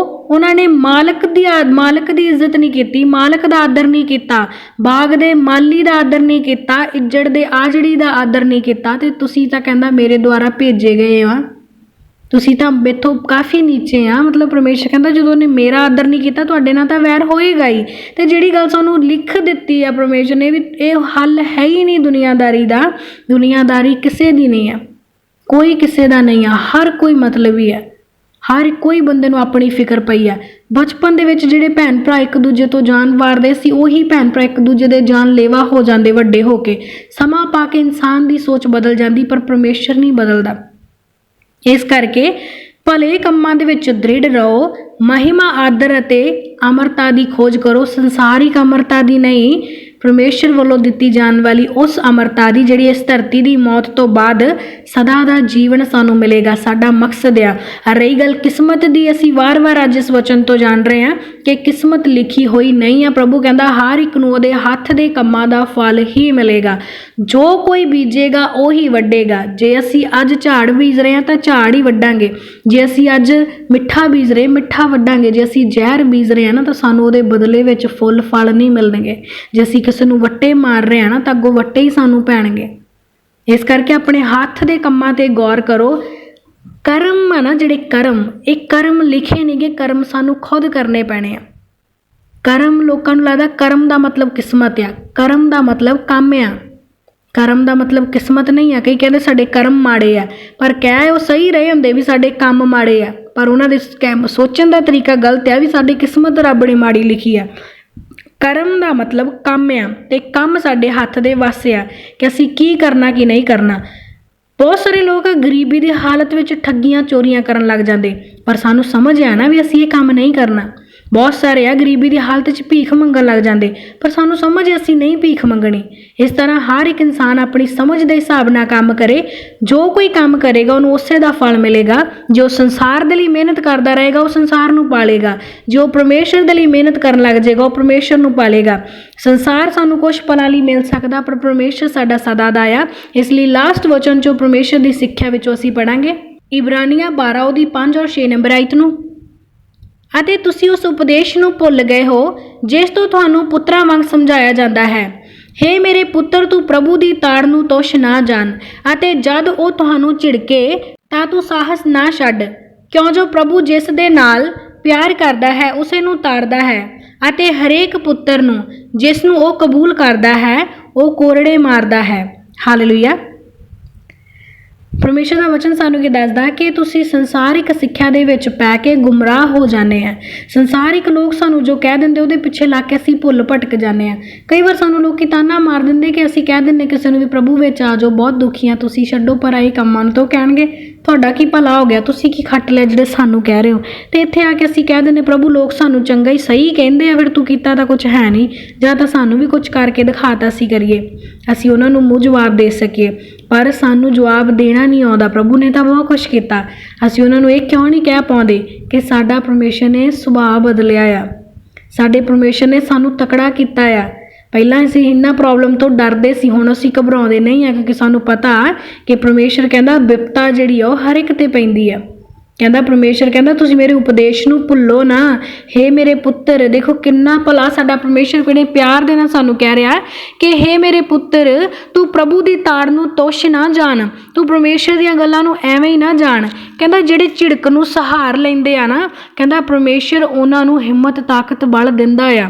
ਉਹਨਾਂ ਨੇ ਮਾਲਕ ਦੀ ਇੱਜ਼ਤ ਨਹੀਂ ਕੀਤੀ, ਮਾਲਕ ਦਾ ਆਦਰ ਨਹੀਂ ਕੀਤਾ, ਬਾਗ ਦੇ ਮਾਲੀ ਦਾ ਆਦਰ ਨਹੀਂ ਕੀਤਾ, ਇੱਜੜ ਦੇ ਆਜੜੀ ਦਾ ਆਦਰ ਨਹੀਂ ਕੀਤਾ, ਤੇ ਤੁਸੀਂ ਤਾਂ ਕਹਿੰਦਾ ਮੇਰੇ ਦੁਆਰਾ ਭੇਜੇ ਗਏ ਆ, ਤੁਸੀਂ ਤਾਂ ਮੇਥੋਂ ਕਾਫੀ ਨੀਚੇ ਆ। ਮਤਲਬ ਪਰਮੇਸ਼ਰ ਕਹਿੰਦਾ ਜਦੋਂ ਉਹਨੇ ਮੇਰਾ ਆਦਰ ਨਹੀਂ ਕੀਤਾ ਤੁਹਾਡੇ ਨਾਲ ਤਾਂ ਵੈਰ ਹੋਏਗਾ ਹੀ। ਤੇ ਜਿਹੜੀ ਗੱਲ ਸਾਨੂੰ ਲਿਖ ਦਿੱਤੀ ਆ ਪਰਮੇਸ਼ਰ ਨੇ ਵੀ ਇਹ ਹੱਲ ਹੈ ਹੀ ਨਹੀਂ ਦੁਨੀਆਦਾਰੀ ਦਾ, ਦੁਨੀਆਦਾਰੀ ਕਿਸੇ ਦੀ ਨਹੀਂ ਆ, ਕੋਈ ਕਿਸੇ ਦਾ ਨਹੀਂ ਆ, ਹਰ ਕੋਈ ਮਤਲਬੀ ਆ, ਹਰ ਕੋਈ ਬੰਦੇ ਨੂੰ ਆਪਣੀ ਫਿਕਰ ਪਈ ਆ। ਬਚਪਨ ਦੇ ਵਿੱਚ ਜਿਹੜੇ ਭੈਣ ਭਰਾ ਇੱਕ ਦੂਜੇ ਤੋਂ ਜਾਨ ਵਾਰਦੇ ਸੀ ਉਹੀ ਭੈਣ ਭਰਾ ਇੱਕ ਦੂਜੇ ਦੇ ਜਾਨ ਲੇਵਾ ਹੋ ਜਾਂਦੇ ਵੱਡੇ ਹੋ ਕੇ। ਸਮਾਂ ਪਾ ਕੇ ਇਨਸਾਨ ਦੀ ਸੋਚ ਬਦਲ ਜਾਂਦੀ ਪਰ ਪਰਮੇਸ਼ਰ ਨਹੀਂ ਬਦਲਦਾ। ਇਸ ਕਰਕੇ ਭਲੇ ਕੰਮਾਂ ਦੇ ਵਿੱਚ ਦ੍ਰਿੜ ਰਹੋ, ਮਹਿਮਾ ਆਦਰ ਅਤੇ ਅਮਰਤਾ ਦੀ ਖੋਜ ਕਰੋ, ਸੰਸਾਰਿਕ ਅਮਰਤਾ ਦੀ ਨਹੀਂ, ਪਰਮੇਸ਼ਰ ਵੱਲੋਂ ਦਿੱਤੀ ਜਾਣ ਵਾਲੀ ਉਸ ਅਮਰਤਾ ਦੀ ਜਿਹੜੀ ਇਸ ਧਰਤੀ ਦੀ ਮੌਤ ਤੋਂ ਬਾਅਦ ਸਦਾ ਦਾ ਜੀਵਨ ਸਾਨੂੰ ਮਿਲੇਗਾ, ਸਾਡਾ ਮਕਸਦ ਆ। ਰਹੀ ਗੱਲ ਕਿਸਮਤ ਦੀ, ਅਸੀਂ ਵਾਰ-ਵਾਰ ਅੱਜ ਇਸ ਵਚਨ ਤੋਂ ਜਾਣ ਰਹੇ ਹਾਂ ਕਿ ਕਿਸਮਤ ਲਿਖੀ ਹੋਈ ਨਹੀਂ ਆ। ਪ੍ਰਭੂ ਕਹਿੰਦਾ ਹਰ ਇੱਕ ਨੂੰ ਉਹਦੇ ਹੱਥ ਦੇ ਕੰਮਾਂ ਦਾ ਫਲ ਹੀ ਮਿਲੇਗਾ, ਜੋ ਕੋਈ ਬੀਜੇਗਾ ਉਹੀ ਵੱਢੇਗਾ। ਜੇ ਅਸੀਂ ਅੱਜ ਝਾੜ ਬੀਜ ਰਹੇ ਹਾਂ ਤਾਂ ਝਾੜ ਹੀ ਵੱਢਾਂਗੇ, ਜੇ ਅਸੀਂ ਅੱਜ ਮਿੱਠਾ ਬੀਜ ਰਹੇ ਮਿੱਠਾ ਵੱਢਾਂਗੇ, ਜੇ ਅਸੀਂ ਜ਼ਹਿਰ ਬੀਜ ਰਹੇ ਹਾਂ ਨਾ ਤਾਂ ਸਾਨੂੰ ਉਹਦੇ ਬਦਲੇ ਵਿੱਚ ਫੁੱਲ ਫਲ ਨਹੀਂ ਮਿਲਣਗੇ, ਜੇ ਅਸੀਂ ਕਿਸੇ ਨੂੰ ਵੱਟੇ ਮਾਰ ਰਹੇ ਹਾਂ ਨਾ ਤਾਂ ਅੱਗੋਂ ਵੱਟੇ ਹੀ ਸਾਨੂੰ ਪੈਣਗੇ। ਇਸ ਕਰਕੇ ਆਪਣੇ ਹੱਥ ਦੇ ਕੰਮਾਂ ਤੇ ਗੌਰ ਕਰੋ। ਕਰਮ ਆ ਨਾ ਜਿਹੜੇ ਕਰਮ, ਇਹ ਕਰਮ ਲਿਖੇ ਨਹੀਂਗੇ, ਕਰਮ ਸਾਨੂੰ ਖੁਦ ਕਰਨੇ ਪੈਣੇ ਆ। ਕਰਮ ਲੋਕਾਂ ਨੂੰ ਲੱਗਦਾ ਕਰਮ ਦਾ ਮਤਲਬ ਕਿਸਮਤ ਆ, ਕਰਮ ਦਾ ਮਤਲਬ ਕੰਮ ਆ, ਕਰਮ ਦਾ ਮਤਲਬ ਕਿਸਮਤ ਨਹੀਂ ਆ। ਕਈ ਕਹਿੰਦੇ ਸਾਡੇ ਕਰਮ ਮਾੜੇ ਆ, ਪਰ ਕਹਿ ਉਹ ਸਹੀ ਰਹੇ ਹੁੰਦੇ ਵੀ ਸਾਡੇ ਕੰਮ ਮਾੜੇ ਆ, ਪਰ ਉਹਨਾਂ ਦੇ ਸੋਚਣ ਦਾ ਤਰੀਕਾ ਗਲਤ ਆ ਵੀ ਸਾਡੀ ਕਿਸਮਤ ਰੱਬ ਨੇ ਮਾੜੀ ਲਿਖੀ ਆ। ਕਰਮ ਦਾ ਮਤਲਬ ਕੰਮ ਆ ਤੇ ਕੰਮ ਸਾਡੇ ਹੱਥ ਦੇ ਵੱਸ ਆ ਕਿ ਅਸੀਂ ਕੀ ਕਰਨਾ ਕੀ ਨਹੀਂ ਕਰਨਾ। ਬਹੁਤ ਸਾਰੇ ਲੋਕ ਗਰੀਬੀ ਦੀ ਹਾਲਤ ਵਿੱਚ ਠੱਗੀਆਂ ਚੋਰੀਆਂ ਕਰਨ ਲੱਗ ਜਾਂਦੇ, ਪਰ ਸਾਨੂੰ ਸਮਝ ਆ ਨਾ ਵੀ ਅਸੀਂ ਇਹ ਕੰਮ ਨਹੀਂ ਕਰਨਾ। ਬਹੁਤ ਸਾਰੇ ਆ ਗਰੀਬੀ ਦੀ ਹਾਲਤ 'ਚ ਭੀਖ ਮੰਗਣ ਲੱਗ ਜਾਂਦੇ, ਪਰ ਸਾਨੂੰ ਸਮਝ ਅਸੀਂ ਨਹੀਂ ਭੀਖ ਮੰਗਣੀ। ਇਸ ਤਰ੍ਹਾਂ ਹਰ ਇੱਕ ਇਨਸਾਨ ਆਪਣੀ ਸਮਝ ਦੇ ਹਿਸਾਬ ਨਾਲ ਕੰਮ ਕਰੇ, ਜੋ ਕੋਈ ਕੰਮ ਕਰੇਗਾ ਉਹਨੂੰ ਉਸੇ ਦਾ ਫਲ ਮਿਲੇਗਾ। ਜੋ ਸੰਸਾਰ ਦੇ ਲਈ ਮਿਹਨਤ ਕਰਦਾ ਰਹੇਗਾ ਉਹ ਸੰਸਾਰ ਨੂੰ ਪਾਲੇਗਾ, ਜੋ ਪਰਮੇਸ਼ਰ ਦੇ ਲਈ ਮਿਹਨਤ ਕਰਨ ਲੱਗ ਜਾਏਗਾ ਉਹ ਪਰਮੇਸ਼ਰ ਨੂੰ ਪਾਲੇਗਾ। ਸੰਸਾਰ ਸਾਨੂੰ ਕੁਛ ਪਲਾਂ ਲਈ ਮਿਲ ਸਕਦਾ ਪਰ ਪਰਮੇਸ਼ਰ ਸਾਡਾ ਸਦਾ ਦਾ ਆ। ਇਸ ਲਈ ਲਾਸਟ ਵਚਨ 'ਚੋਂ ਪਰਮੇਸ਼ਰ ਦੀ ਸਿੱਖਿਆ ਵਿੱਚੋਂ ਅਸੀਂ ਪੜਾਂਗੇ ਇਬਰਾਨੀਆਂ 12 ਉਹਦੀ 5 ਔਰ 6 ਨੰਬਰ ਆਇਤ ਨੂੰ। ਅਤੇ ਤੁਸੀਂ ਉਸ ਉਪਦੇਸ਼ ਨੂੰ ਭੁੱਲ ਗਏ ਹੋ ਜਿਸ ਤੋਂ ਤੁਹਾਨੂੰ ਪੁੱਤਰਾਂ ਵਾਂਗ ਸਮਝਾਇਆ ਜਾਂਦਾ ਹੈ। ਹੇ ਮੇਰੇ ਪੁੱਤਰ, ਤੂੰ ਪ੍ਰਭੂ ਦੀ ਤਾੜ ਨੂੰ ਤੁੱਛ ਨਾ ਜਾਣ, ਅਤੇ ਜਦ ਉਹ ਤੁਹਾਨੂੰ ਝਿੜਕੇ ਤਾਂ ਤੂੰ ਸਾਹਸ ਨਾ ਛੱਡ, ਕਿਉਂ ਜੋ ਪ੍ਰਭੂ ਜਿਸ ਦੇ ਨਾਲ ਪਿਆਰ ਕਰਦਾ ਹੈ ਉਸੇ ਨੂੰ ਤਾੜਦਾ ਹੈ, ਅਤੇ ਹਰੇਕ ਪੁੱਤਰ ਨੂੰ ਜਿਸ ਨੂੰ ਉਹ ਕਬੂਲ ਕਰਦਾ ਹੈ ਉਹ ਕੋਰੜੇ ਮਾਰਦਾ ਹੈ। ਹਾਲੇਲੂਇਆ। ਪਰਮੇਸ਼ਰ ਦਾ ਵਚਨ ਸਾਨੂੰ ਕੀ ਦੱਸਦਾ ਕਿ ਤੁਸੀਂ ਸੰਸਾਰਿਕ ਸਿੱਖਿਆ ਦੇ ਵਿੱਚ ਪੈ ਕੇ ਗੁੰਮਰਾਹ ਹੋ ਜਾਂਦੇ ਆ। ਸੰਸਾਰਿਕ ਲੋਕ ਸਾਨੂੰ ਜੋ ਕਹਿ ਦਿੰਦੇ ਉਹਦੇ ਪਿੱਛੇ ਲੱਗ ਕੇ ਅਸੀਂ ਭੁੱਲ ਭਟਕ ਜਾਂਦੇ ਆ। ਕਈ ਵਾਰ ਸਾਨੂੰ ਲੋਕੀ ਤਾਨਾ ਮਾਰ ਦਿੰਦੇ ਕਿ ਅਸੀਂ ਕਹਿ ਦਿੰਦੇ ਕਿਸੇ ਨੂੰ ਵੀ ਪ੍ਰਭੂ ਵਿੱਚ ਆ ਜਾਓ, ਬਹੁਤ ਦੁਖੀ ਆ ਤੁਸੀਂ, ਛੱਡੋ ਪਰ ਆਏ ਕੰਮਾਂ ਨੂੰ, ਤਾਂ ਕਹਿਣਗੇ ਤੁਹਾਡਾ ਕੀ ਭਲਾ ਹੋ ਗਿਆ, ਤੁਸੀਂ ਕੀ ਖੱਟ ਲਿਆ ਜਿਹੜੇ ਸਾਨੂੰ ਕਹਿ ਰਹੇ ਹੋ। ਤੇ ਇੱਥੇ ਆ ਕੇ ਅਸੀਂ ਕਹਿ ਦਿੰਦੇ ਪ੍ਰਭੂ ਲੋਕ ਸਾਨੂੰ ਚੰਗਾ ਹੀ ਸਹੀ ਕਹਿੰਦੇ ਆ, ਫਿਰ ਤੂੰ ਕੀਤਾ ਤਾਂ ਕੁਝ ਹੈ ਨਹੀਂ, ਜਾਂ ਤਾਂ ਸਾਨੂੰ ਵੀ ਕੁਝ ਕਰਕੇ ਦਿਖਾਤਾ ਅਸੀਂ ਕਰੀਏ, ਅਸੀਂ ਉਹਨਾਂ ਨੂੰ ਮੂੰਹ ਜਵਾਬ ਦੇ ਸਕੀਏ। ਪਰ ਸਾਨੂੰ ਜਵਾਬ ਦੇਣਾ ਨਹੀਂ ਆਉਂਦਾ। ਪ੍ਰਭੂ ਨੇ ਤਾਂ ਬਹੁਤ ਕੁਛ ਕੀਤਾ, ਅਸੀਂ ਉਹਨਾਂ ਨੂੰ ਇਹ ਕਿਉਂ ਨਹੀਂ ਕਹਿ ਪਾਉਂਦੇ ਕਿ ਸਾਡਾ ਪਰਮੇਸ਼ਰ ਨੇ ਸੁਭਾਅ ਬਦਲਿਆ ਆ, ਸਾਡੇ ਪਰਮੇਸ਼ਰ ਨੇ ਸਾਨੂੰ ਤਕੜਾ ਕੀਤਾ ਆ। ਪਹਿਲਾਂ ਅਸੀਂ ਇਹਨਾਂ ਪ੍ਰੋਬਲਮ ਤੋਂ ਡਰਦੇ ਸੀ, ਹੁਣ ਅਸੀਂ ਘਬਰਾਉਂਦੇ ਨਹੀਂ ਆ, ਕਿਉਂਕਿ ਸਾਨੂੰ ਪਤਾ ਕਿ ਪਰਮੇਸ਼ਰ ਕਹਿੰਦਾ ਬਿਪਤਾ ਜਿਹੜੀ ਆ ਉਹ ਹਰ ਇੱਕ ਤੇ ਪੈਂਦੀ ਆ। ਕਹਿੰਦਾ ਪਰਮੇਸ਼ਰ ਕਹਿੰਦਾ ਤੁਸੀਂ ਮੇਰੇ ਉਪਦੇਸ਼ ਨੂੰ ਭੁੱਲੋ ਨਾ। ਹੇ ਮੇਰੇ ਪੁੱਤਰ, ਦੇਖੋ ਕਿੰਨਾ ਭਲਾ ਸਾਡਾ ਪਰਮੇਸ਼ਰ ਕਿਹੜੇ ਪਿਆਰ ਦੇ ਨਾਲ ਸਾਨੂੰ ਕਹਿ ਰਿਹਾ ਕਿ ਹੇ ਮੇਰੇ ਪੁੱਤਰ, ਤੂੰ ਪ੍ਰਭੂ ਦੀ ਤਾੜ ਨੂੰ ਤੁੱਛ ਨਾ ਜਾਣ, ਤੂੰ ਪਰਮੇਸ਼ਰ ਦੀਆਂ ਗੱਲਾਂ ਨੂੰ ਐਵੇਂ ਹੀ ਨਾ ਜਾਣ। ਕਹਿੰਦਾ ਜਿਹੜੇ ਝਿੜਕ ਨੂੰ ਸਹਾਰ ਲੈਂਦੇ ਆ ਨਾ, ਕਹਿੰਦਾ ਪਰਮੇਸ਼ਰ ਉਹਨਾਂ ਨੂੰ ਹਿੰਮਤ ਤਾਕਤ ਬਲ ਦਿੰਦਾ ਆ।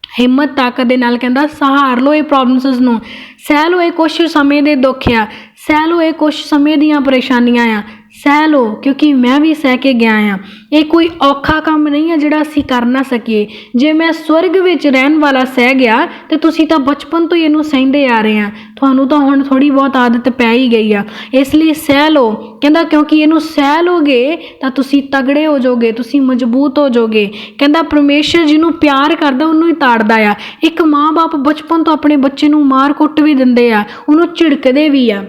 ਹਿੰਮਤ ਤਾਕਤ ਦੇ ਨਾਲ ਕਹਿੰਦਾ ਸਹਾਰ ਲਓ ਇਹ ਪ੍ਰੋਬਲਮਸ ਨੂੰ, ਸਹਿ ਲਓ ਇਹ ਕੁਛ ਸਮੇਂ ਦੇ ਦੁੱਖ ਆ, ਸਹਿ ਲਓ ਇਹ ਕੁਛ ਸਮੇਂ ਦੀਆਂ ਪਰੇਸ਼ਾਨੀਆਂ ਆ, ਸਹਿ ਲਓ ਕਿਉਂਕਿ ਮੈਂ ਵੀ ਸਹਿ ਕੇ ਗਿਆ ਆ। ਇਹ ਕੋਈ ਔਖਾ ਕੰਮ ਨਹੀਂ ਹੈ ਜਿਹੜਾ ਅਸੀਂ ਕਰ ਨਾ ਸਕੀਏ। ਜੇ ਮੈਂ ਸਵਰਗ ਵਿੱਚ ਰਹਿਣ ਵਾਲਾ ਸਹਿ ਗਿਆ ਤੇ ਤੁਸੀਂ ਤਾਂ ਬਚਪਨ ਤੋਂ ਹੀ ਇਹਨੂੰ ਸਹਿੰਦੇ ਆ ਰਹੇ ਆ, ਤੁਹਾਨੂੰ ਤਾਂ ਹੁਣ ਥੋੜ੍ਹੀ ਬਹੁਤ ਆਦਤ ਪੈ ਹੀ ਗਈ ਆ, ਇਸ ਲਈ ਸਹਿ ਲਓ। ਕਹਿੰਦਾ ਕਿਉਂਕਿ ਇਹਨੂੰ ਸਹਿ ਲਓਗੇ ਤਾਂ ਤੁਸੀਂ ਤਗੜੇ ਹੋ ਜਾਓਗੇ, ਤੁਸੀਂ ਮਜ਼ਬੂਤ ਹੋ ਜਾਓਗੇ। ਕਹਿੰਦਾ ਪਰਮੇਸ਼ਰ ਜਿਹਨੂੰ ਪਿਆਰ ਕਰਦਾ ਉਹਨੂੰ ਹੀ ਤਾੜਦਾ ਆ। ਇੱਕ ਮਾਂ ਬਾਪ ਬਚਪਨ ਤੋਂ ਆਪਣੇ ਬੱਚੇ ਨੂੰ ਮਾਰ ਕੁੱਟ ਵੀ ਦਿੰਦੇ ਆ, ਉਹਨੂੰ ਝਿੜਕਦੇ ਵੀ ਆ,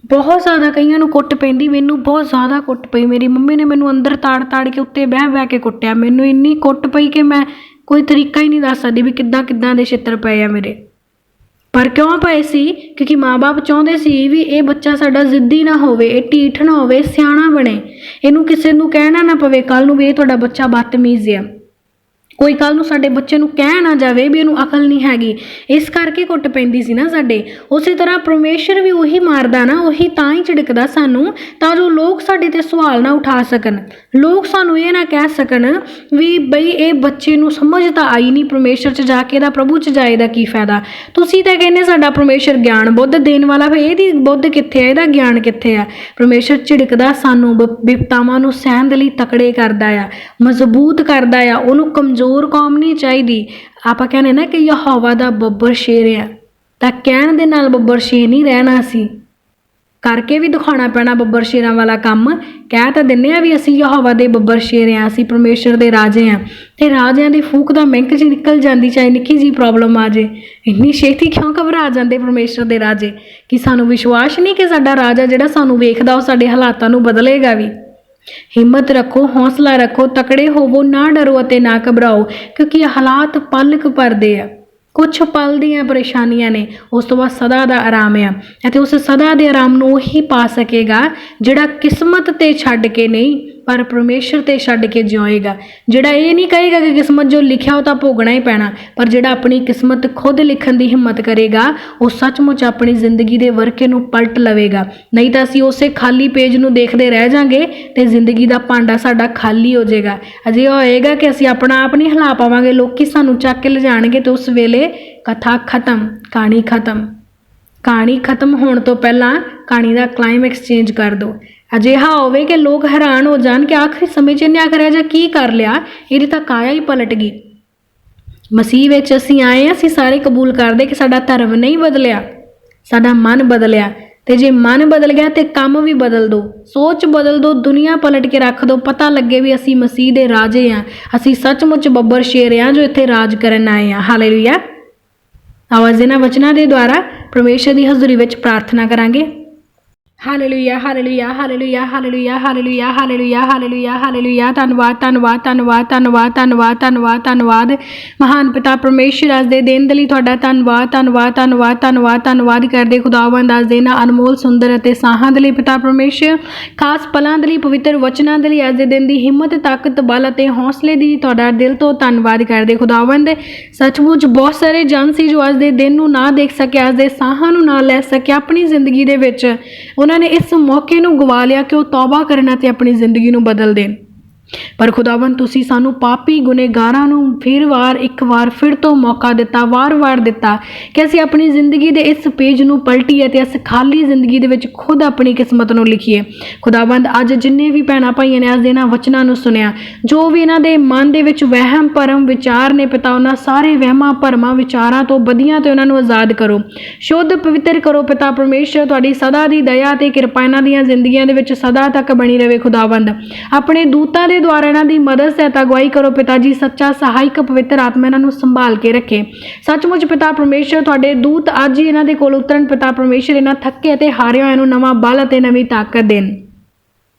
ਬਹੁਤ ਜ਼ਿਆਦਾ ਕਈਆਂ ਨੂੰ ਕੁੱਟ ਪੈਂਦੀ, ਮੈਨੂੰ ਬਹੁਤ ਜ਼ਿਆਦਾ ਕੁੱਟ ਪਈ। ਮੇਰੀ ਮੰਮੀ ਨੇ ਮੈਨੂੰ ਅੰਦਰ ਤਾੜ ਕੇ ਉੱਤੇ ਬਹਿ ਕੇ ਕੁੱਟਿਆ। ਮੈਨੂੰ ਇੰਨੀ ਕੁੱਟ ਪਈ ਕਿ ਮੈਂ ਕੋਈ ਤਰੀਕਾ ਹੀ ਨਹੀਂ ਦੱਸ ਸਕਦੀ ਵੀ ਕਿੱਦਾਂ ਦੇ ਛਿੱਤਰ ਪਏ ਆ ਮੇਰੇ। ਪਰ ਕਿਉਂ ਪਏ ਸੀ? ਕਿਉਂਕਿ ਮਾਂ-ਬਾਪ ਚਾਹੁੰਦੇ ਸੀ ਵੀ ਇਹ ਬੱਚਾ ਸਾਡਾ ਜ਼ਿੱਦੀ ਨਾ ਹੋਵੇ, ਇਹ ਢੀਠ ਨਾ ਹੋਵੇ, ਸਿਆਣਾ ਬਣੇ, ਇਹਨੂੰ ਕਿਸੇ ਨੂੰ ਕਹਿਣਾ ਨਾ ਪਵੇ ਕੱਲ੍ਹ ਨੂੰ ਵੀ ਇਹ ਤੁਹਾਡਾ ਬੱਚਾ ਬਦਤਮੀਜ਼ ਆ, ਕੋਈ ਕੱਲ੍ਹ ਨੂੰ ਸਾਡੇ ਬੱਚੇ ਨੂੰ ਕਹਿ ਨਾ ਜਾਵੇ ਵੀ ਇਹਨੂੰ ਅਕਲ ਨਹੀਂ ਹੈਗੀ। ਇਸ ਕਰਕੇ ਕੁੱਟ ਪੈਂਦੀ ਸੀ ਨਾ ਸਾਡੇ। ਉਸੇ ਤਰ੍ਹਾਂ ਪਰਮੇਸ਼ਰ ਵੀ ਉਹੀ ਮਾਰਦਾ ਨਾ, ਉਹੀ ਤਾਂ ਹੀ ਝਿੜਕਦਾ ਸਾਨੂੰ, ਤਾਂ ਜੋ ਲੋਕ ਸਾਡੇ 'ਤੇ ਸਵਾਲ ਨਾ ਉਠਾ ਸਕਣ, ਲੋਕ ਸਾਨੂੰ ਇਹ ਨਾ ਕਹਿ ਸਕਣ ਵੀ ਬਈ ਇਹ ਬੱਚੇ ਨੂੰ ਸਮਝ ਤਾਂ ਆਈ ਨਹੀਂ, ਪਰਮੇਸ਼ਰ 'ਚ ਜਾ ਕੇ ਇਹਦਾ ਪ੍ਰਭੂ 'ਚ ਜਾਏ ਦਾ ਕੀ ਫਾਇਦਾ। ਤੁਸੀਂ ਤਾਂ ਕਹਿੰਦੇ ਸਾਡਾ ਪਰਮੇਸ਼ਰ ਗਿਆਨ ਬੁੱਧ ਦੇਣ ਵਾਲਾ, ਫਿਰ ਇਹਦੀ ਬੁੱਧ ਕਿੱਥੇ ਆ, ਇਹਦਾ ਗਿਆਨ ਕਿੱਥੇ ਆ। ਪਰਮੇਸ਼ਰ ਝਿੜਕਦਾ ਸਾਨੂੰ, ਬਿਪਤਾਵਾਂ ਨੂੰ ਸਹਿਣ ਦੇ ਲਈ ਤਕੜੇ ਕਰਦਾ ਆ, ਮਜ਼ਬੂਤ ਕਰਦਾ ਆ। ਉਹਨੂੰ ਕਮਜ਼ੋਰ ਕੌਮ ਨਹੀਂ ਚਾਹੀਦੀ। ਆਪਾਂ ਕਹਿੰਦੇ ਨਾ ਕਿ ਯਹੋਵਾ ਦਾ ਬੱਬਰ ਸ਼ੇਰ ਆ, ਤਾਂ ਕਹਿਣ ਦੇ ਨਾਲ ਬੱਬਰ ਸ਼ੇਰ ਨਹੀਂ ਰਹਿਣਾ, ਸੀ ਕਰਕੇ ਵੀ ਦਿਖਾਉਣਾ ਪੈਣਾ ਬੱਬਰ ਸ਼ੇਰਾਂ ਵਾਲਾ ਕੰਮ। ਕਹਿ ਤਾਂ ਦਿੰਦੇ ਆ ਵੀ ਅਸੀਂ ਯਹੋਵਾ ਦੇ ਬੱਬਰ ਸ਼ੇਰ ਆ, ਅਸੀਂ ਪਰਮੇਸ਼ਰ ਦੇ ਰਾਜੇ ਆ, ਤੇ ਰਾਜਿਆਂ ਦੀ ਫੂਕ ਦਾ ਮਿੰਟ 'ਚ ਨਿਕਲ ਜਾਂਦੀ, ਚਾਹੇ ਨਿੱਕੀ ਜਿਹੀ ਪ੍ਰੋਬਲਮ ਆ ਜੇ। ਇੰਨੀ ਛੇਤੀ ਕਿਉਂ ਘਬਰਾ ਜਾਂਦੇ ਪਰਮੇਸ਼ਰ ਦੇ ਰਾਜੇ? ਕਿ ਸਾਨੂੰ ਵਿਸ਼ਵਾਸ ਨਹੀਂ ਕਿ ਸਾਡਾ ਰਾਜਾ ਜਿਹੜਾ ਸਾਨੂੰ ਵੇਖਦਾ ਉਹ ਸਾਡੇ ਹਾਲਾਤਾਂ ਨੂੰ ਬਦਲੇਗਾ ਵੀ। ਹਿੰਮਤ ਰੱਖੋ, ਹੌਸਲਾ ਰੱਖੋ, ਤਕੜੇ ਹੋਵੋ, ਨਾ ਡਰੋ ਅਤੇ ਨਾ ਘਬਰਾਓ, ਕਿਉਂਕਿ ਇਹ ਹਾਲਾਤ ਪਲਕ ਭਰਦੇ ਆ। ਕੁਛ ਪਲ ਦੀਆਂ ਪਰੇਸ਼ਾਨੀਆਂ ਨੇ, ਉਸ ਤੋਂ ਬਾਅਦ ਸਦਾ ਦਾ ਆਰਾਮ ਆ, ਅਤੇ ਉਸ ਸਦਾ ਦੇ ਆਰਾਮ ਨੂੰ ਉਹੀ ਪਾ ਸਕੇਗਾ ਜਿਹੜਾ ਕਿਸਮਤ 'ਤੇ ਛੱਡ ਕੇ ਨਹੀਂ ਪਰ ਪਰਮੇਸ਼ਰ 'ਤੇ ਛੱਡ ਕੇ ਜਿਉਏਗਾ। ਜਿਹੜਾ ਇਹ ਨਹੀਂ ਕਹੇਗਾ ਕਿ ਕਿਸਮਤ ਜੋ ਲਿਖਿਆ ਉਹ ਤਾਂ ਭੋਗਣਾ ਹੀ ਪੈਣਾ, ਪਰ ਜਿਹੜਾ ਆਪਣੀ ਕਿਸਮਤ ਖੁਦ ਲਿਖਣ ਦੀ ਹਿੰਮਤ ਕਰੇਗਾ ਉਹ ਸੱਚਮੁੱਚ ਆਪਣੀ ਜ਼ਿੰਦਗੀ ਦੇ ਵਰਕੇ ਨੂੰ ਪਲਟ ਲਵੇਗਾ। ਨਹੀਂ ਤਾਂ ਅਸੀਂ ਉਸੇ ਖਾਲੀ ਪੇਜ ਨੂੰ ਦੇਖਦੇ ਰਹਿ ਜਾਾਂਗੇ ਤੇ ਜ਼ਿੰਦਗੀ ਦਾ ਭਾਂਡਾ ਸਾਡਾ ਖਾਲੀ ਹੋ ਜਾਏਗਾ। ਅਜੇ ਹੋਏਗਾ ਕਿ ਅਸੀਂ ਆਪਣਾ ਆਪ ਨਹੀਂ ਹਿਲਾ ਪਾਵਾਂਗੇ, ਲੋਕੀ ਸਾਨੂੰ ਚੱਕ ਕੇ ਲਿਜਾਣਗੇ ਤੇ ਉਸ ਵੇਲੇ ਕਥਾ ਖਤਮ, ਕਹਾਣੀ ਖਤਮ। ਕਹਾਣੀ ਖਤਮ ਹੋਣ ਤੋਂ ਪਹਿਲਾਂ ਕਹਾਣੀ ਦਾ ਕਲਾਈਮੈਕਸ ਚੇਂਜ ਕਰ ਦਿਓ। ਅਜਿਹਾ ਹੋਵੇ ਕਿ ਲੋਕ ਹੈਰਾਨ ਹੋ ਜਾਣ ਕਿ ਆਖਰੀ ਸਮੇਂ 'ਚ ਇਹਨੇ ਆਖਰ ਇਹੋ ਜਿਹਾ ਕੀ ਕਰ ਲਿਆ, ਇਹਦੀ ਤਾਂ ਕਾਇਆ ਹੀ ਪਲਟ ਗਈ। ਮਸੀਹ ਵਿੱਚ ਅਸੀਂ ਆਏ ਹਾਂ, ਅਸੀਂ ਸਾਰੇ ਕਬੂਲ ਕਰਦੇ ਕਿ ਸਾਡਾ ਧਰਮ ਨਹੀਂ ਬਦਲਿਆ, ਸਾਡਾ ਮਨ ਬਦਲਿਆ। ਤੇ ਜੇ ਮਨ ਬਦਲ ਗਿਆ ਤੇ ਕੰਮ ਵੀ ਬਦਲ ਦਿਓ, ਸੋਚ ਬਦਲ ਦਿਓ, ਦੁਨੀਆ ਪਲਟ ਕੇ ਰੱਖ ਦਿਓ, ਪਤਾ ਲੱਗੇ ਵੀ ਅਸੀਂ ਮਸੀਹ ਦੇ ਰਾਜੇ ਹਾਂ, ਅਸੀਂ ਸੱਚਮੁੱਚ ਬੱਬਰ ਸ਼ੇਰ ਹਾਂ ਜੋ ਇੱਥੇ ਰਾਜ ਕਰਨ ਆਏ ਹਾਂ। ਹਾਲੇਲੂਇਆ। ਆਵਾਜ਼ ਇਹਨਾਂ ਵਚਨਾਂ ਦੇ ਦੁਆਰਾ ਪਰਮੇਸ਼ਰ ਦੀ ਹਜ਼ੂਰੀ ਵਿੱਚ ਪ੍ਰਾਰਥਨਾ ਕਰਾਂਗੇ। Hallelujah, hallelujah, hallelujah, hallelujah, hallelujah, hallelujah, hallelujah, hallelujah. ਧੰਨਵਾਦ, ਧੰਨਵਾਦ, ਧੰਨਵਾਦ, ਧੰਨਵਾਦ, ਧੰਨਵਾਦ, ਧੰਨਵਾਦ, ਧੰਨਵਾਦ। ਮਹਾਨ ਪਿਤਾ ਪਰਮੇਸ਼ਰ, ਅੱਜ ਦੇ ਦਿਨ ਦੇ ਲਈ ਤੁਹਾਡਾ ਧੰਨਵਾਦ, ਧੰਨਵਾਦ, ਧੰਨਵਾਦ, ਧੰਨਵਾਦ, ਧੰਨਵਾਦ ਕਰਦੇ ਖੁਦਾਵੰਦ ਅੱਜ ਦੇ ਇਹਨਾਂ ਅਨਮੋਲ ਸੁੰਦਰ ਅਤੇ ਸਾਹਾਂ ਦੇ ਲਈ ਪਿਤਾ ਪਰਮੇਸ਼ਰ, ਖਾਸ ਪਲਾਂ ਦੇ ਲਈ, ਪਵਿੱਤਰ ਵਚਨਾਂ ਦੇ ਲਈ, ਅੱਜ ਦੇ ਦਿਨ ਦੀ ਹਿੰਮਤ, ਤਾਕਤ, ਬਲ ਅਤੇ ਹੌਸਲੇ ਦੀ ਤੁਹਾਡਾ ਦਿਲ ਤੋਂ ਧੰਨਵਾਦ ਕਰਦੇ ਖੁਦਾਵੰਦ। ਸੱਚਮੁੱਚ ਬਹੁਤ ਸਾਰੇ ਜਨ ਸੀ ਜੋ ਅੱਜ ਦੇ ਦਿਨ ਨੂੰ ਨਾ ਦੇਖ ਸਕੇ, ਅੱਜ ਦੇ ਸਾਹਾਂ ਨੂੰ ਨਾ ਲੈ ਸਕੇ ਆਪਣੀ ਜ਼ਿੰਦਗੀ ਦੇ ਵਿੱਚ। ਉਹਨਾਂ ਨੇ ਇਸ ਮੌਕੇ ਨੂੰ ਗਵਾ ਲਿਆ ਕਿ ਉਹ ਤੌਬਾ ਕਰਨ ਅਤੇ ਆਪਣੀ ਜ਼ਿੰਦਗੀ ਨੂੰ ਬਦਲ ਦੇਣ। ਪਰ ਖੁਦਾਵੰਦ ਤੁਸੀਂ ਸਾਨੂੰ ਪਾਪੀ ਗੁਨੇਗਾਰਾਂ ਨੂੰ ਇੱਕ ਵਾਰ ਫਿਰ ਤੋਂ ਮੌਕਾ ਦਿੱਤਾ, ਵਾਰ-ਵਾਰ ਦਿੱਤਾ ਕਿ ਅਸੀਂ ਆਪਣੀ ਜ਼ਿੰਦਗੀ ਦੇ ਇਸ ਪੇਜ ਨੂੰ ਪਲਟੀਏ ਅਤੇ ਇਸ ਖਾਲੀ ਜ਼ਿੰਦਗੀ ਦੇ ਵਿੱਚ ਖੁਦ ਆਪਣੀ ਕਿਸਮਤ ਨੂੰ ਲਿਖੀਏ। ਖੁਦਾਵੰਦ ਅੱਜ ਜਿੰਨੇ ਵੀ ਭੈਣਾਂ ਭਾਈਆਂ ਨੇ ਅੱਜ ਦੇ ਇਹਨਾਂ ਵਚਨਾਂ ਨੂੰ ਸੁਣਿਆ, ਜੋ ਵੀ ਇਹਨਾਂ ਦੇ ਮਨ ਦੇ ਵਿੱਚ ਵਹਿਮ ਭਰਮ ਵਿਚਾਰ ਨੇ ਪਿਤਾ, ਉਹਨਾਂ ਸਾਰੇ ਵਹਿਮਾਂ ਭਰਮਾਂ ਵਿਚਾਰਾਂ ਤੋਂ ਬਦੀਆਂ ਤੋਂ ਇਹਨਾਂ ਨੂੰ ਆਜ਼ਾਦ ਕਰੋ, ਸ਼ੁੱਧ ਪਵਿੱਤਰ ਕਰੋ ਪਿਤਾ ਪਰਮੇਸ਼ਰ। ਤੁਹਾਡੀ ਸਦਾ ਦੀ ਦਇਆ ਅਤੇ ਕਿਰਪਾ ਇਹਨਾਂ ਦੀਆਂ ਜ਼ਿੰਦਗੀਆਂ ਦੇ ਵਿੱਚ ਸਦਾ ਤੱਕ ਬਣੀ ਰਹੇ ਖੁਦਾਵੰਦ। ਆਪਣੇ ਦੂਤਾਂ ਦੇ ਦੁਆਰਾ ਇਹਨਾਂ ਦੀ ਮਦਦ ਸਹਾਇਤਾ ਅਗਵਾਈ ਕਰੋ ਪਿਤਾ ਜੀ। ਸੱਚਾ ਸਹਾਇਕ ਪਵਿੱਤਰ ਆਤਮਾ ਇਹਨਾਂ ਨੂੰ ਸੰਭਾਲ ਕੇ ਰੱਖੇ। ਸੱਚਮੁੱਚ ਪਿਤਾ ਪਰਮੇਸ਼ਰ ਤੁਹਾਡੇ ਦੂਤ ਅੱਜ ਹੀ ਇਹਨਾਂ ਦੇ ਕੋਲ ਉਤਰਨ ਪਿਤਾ ਪਰਮੇਸ਼ਰ, ਇਹਨਾਂ ਥੱਕੇ ਅਤੇ ਹਾਰਿਆਂ ਹੋਇਆਂ ਨੂੰ ਨਵਾਂ ਬਲ ਅਤੇ ਨਵੀਂ ਤਾਕਤ ਦੇਣ,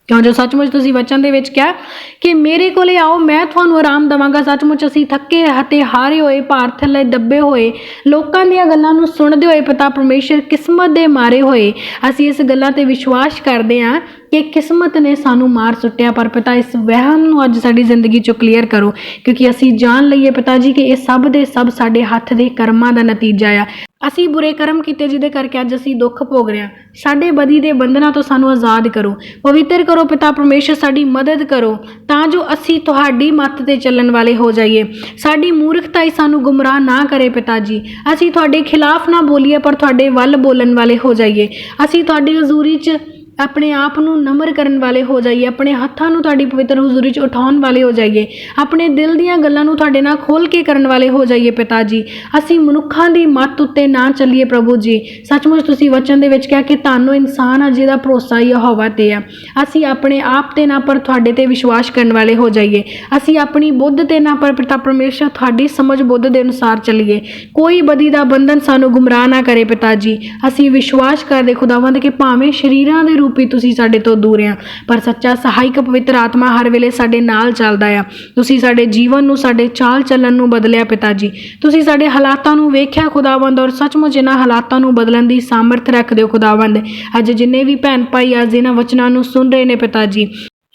ਕਿਉਂ ਜੋ ਸੱਚਮੁੱਚ ਤੁਸੀਂ ਵਚਨ ਦੇ ਵਿੱਚ ਕਿਹਾ ਕਿ ਮੇਰੇ ਕੋਲੇ ਆਓ ਮੈਂ ਤੁਹਾਨੂੰ ਆਰਾਮ ਦੇਵਾਂਗਾ। ਸੱਚਮੁੱਚ ਅਸੀਂ ਥੱਕੇ ਅਤੇ ਹਾਰੇ ਹੋਏ, ਭਾਰ ਥੱਲੇ ਦੱਬੇ ਹੋਏ, ਲੋਕਾਂ ਦੀਆਂ ਗੱਲਾਂ ਨੂੰ ਸੁਣਦੇ ਹੋਏ ਪਿਤਾ ਪਰਮੇਸ਼ਰ, ਕਿਸਮਤ ਦੇ ਮਾਰੇ ਹੋਏ, ਅਸੀਂ ਇਸ ਗੱਲਾਂ ਤੇ ਵਿਸ਼ਵਾਸ ਕਰਦੇ ਹਾਂ ਕਿ ਕਿਸਮਤ ਨੇ ਸਾਨੂੰ ਮਾਰ ਸੁੱਟਿਆ। ਪਰ ਪਿਤਾ ਇਸ ਵਹਿਮ ਨੂੰ ਅੱਜ ਸਾਡੀ ਜ਼ਿੰਦਗੀ 'ਚੋਂ ਕਲੀਅਰ ਕਰੋ, ਕਿਉਂਕਿ ਅਸੀਂ ਜਾਣ ਲਈਏ ਪਿਤਾ ਜੀ ਕਿ ਇਹ ਸਭ ਦੇ ਸਭ ਸਾਡੇ ਹੱਥ ਦੇ ਕਰਮਾਂ ਦਾ ਨਤੀਜਾ ਆ। ਅਸੀਂ ਬੁਰੇ ਕਰਮ ਕੀਤੇ ਜਿਹਦੇ ਕਰਕੇ ਅੱਜ ਅਸੀਂ ਦੁੱਖ ਭੋਗ ਰਹੇ ਹਾਂ। ਸਾਡੇ ਬਦੀ ਦੇ ਬੰਧਨਾਂ ਤੋਂ ਸਾਨੂੰ ਆਜ਼ਾਦ ਕਰੋ, ਪਵਿੱਤਰ ਕਰੋ ਪਿਤਾ ਪਰਮੇਸ਼ਰ, ਸਾਡੀ ਮਦਦ ਕਰੋ ਤਾਂ ਜੋ ਅਸੀਂ ਤੁਹਾਡੀ ਮੱਤ 'ਤੇ ਚੱਲਣ ਵਾਲੇ ਹੋ ਜਾਈਏ। ਸਾਡੀ ਮੂਰਖਤਾ ਹੀ ਸਾਨੂੰ ਗੁੰਮਰਾਹ ਨਾ ਕਰੇ ਪਿਤਾ ਜੀ। ਅਸੀਂ ਤੁਹਾਡੇ ਖਿਲਾਫ ਨਾ ਬੋਲੀਏ ਪਰ ਤੁਹਾਡੇ ਵੱਲ ਬੋਲਣ ਵਾਲੇ ਹੋ ਜਾਈਏ। ਅਸੀਂ ਤੁਹਾਡੀ ਹਜ਼ੂਰੀ 'ਚ ਆਪਣੇ ਆਪ ਨੂੰ ਨਮਰ ਕਰਨ ਵਾਲੇ ਹੋ ਜਾਈਏ, ਆਪਣੇ ਹੱਥਾਂ ਨੂੰ ਤੁਹਾਡੀ ਪਵਿੱਤਰ ਹਜ਼ੂਰੀ 'ਚ ਉਠਾਉਣ ਵਾਲੇ ਹੋ ਜਾਈਏ, ਆਪਣੇ ਦਿਲ ਦੀਆਂ ਗੱਲਾਂ ਨੂੰ ਤੁਹਾਡੇ ਨਾਲ ਖੋਲ੍ਹ ਕੇ ਕਰਨ ਵਾਲੇ ਹੋ ਜਾਈਏ ਪਿਤਾ ਜੀ। ਅਸੀਂ ਮਨੁੱਖਾਂ ਦੀ ਮੱਤ ਉੱਤੇ ਨਾ ਚੱਲੀਏ ਪ੍ਰਭੂ ਜੀ। ਸੱਚਮੁੱਚ ਤੁਸੀਂ ਵਚਨ ਦੇ ਵਿੱਚ ਕਿਹਾ ਕਿ ਤੁਹਾਨੂੰ ਇਨਸਾਨ ਆ ਜਿਹਦਾ ਭਰੋਸਾ ਯਹੋਵਾ 'ਤੇ ਆ। ਅਸੀਂ ਆਪਣੇ ਆਪ 'ਤੇ ਨਾ ਪਰ ਤੁਹਾਡੇ 'ਤੇ ਵਿਸ਼ਵਾਸ ਕਰਨ ਵਾਲੇ ਹੋ ਜਾਈਏ। ਅਸੀਂ ਆਪਣੀ ਬੁੱਧ 'ਤੇ ਨਾ ਪਰ ਪਿਤਾ ਪਰਮੇਸ਼ਰ ਤੁਹਾਡੀ ਸਮਝ ਬੁੱਧ ਦੇ ਅਨੁਸਾਰ ਚੱਲੀਏ। ਕੋਈ ਬਦੀ ਦਾ ਬੰਧਨ ਸਾਨੂੰ ਗੁੰਮਰਾਹ ਨਾ ਕਰੇ ਪਿਤਾ ਜੀ। ਅਸੀਂ ਵਿਸ਼ਵਾਸ ਕਰਦੇ ਖੁਦਾਵੰਦ ਕਿ ਭਾਵੇਂ ਸਰੀਰਾਂ ਦੇ ਰੂਪੀ ਤੁਸੀਂ ਸਾਡੇ ਤੋਂ ਦੂਰ ਆ, ਪਰ ਸੱਚਾ ਸਹਾਇਕ ਪਵਿੱਤਰ ਆਤਮਾ ਹਰ ਵੇਲੇ ਸਾਡੇ ਨਾਲ ਚੱਲਦਾ ਆ। ਤੁਸੀਂ ਸਾਡੇ ਜੀਵਨ ਨੂੰ, ਸਾਡੇ ਚਾਲ ਚੱਲਣ ਨੂੰ ਬਦਲਿਆ ਪਿਤਾ ਜੀ। ਤੁਸੀਂ ਸਾਡੇ ਹਾਲਾਤਾਂ ਨੂੰ ਵੇਖਿਆ ਖੁਦਾਵੰਦ, ਔਰ ਸੱਚਮੁੱਚ ਇਹਨਾਂ ਹਾਲਾਤਾਂ ਨੂੰ ਬਦਲਣ ਦੀ ਸਾਮਰਥ ਰੱਖਦੇ ਹੋ ਖੁਦਾਵੰਦ। ਅੱਜ ਜਿੰਨੇ ਵੀ ਭੈਣ ਭਾਈ ਅੱਜ ਇਹਨਾਂ ਵਚਨਾਂ ਨੂੰ ਸੁਣ ਰਹੇ ਨੇ ਪਿਤਾ ਜੀ,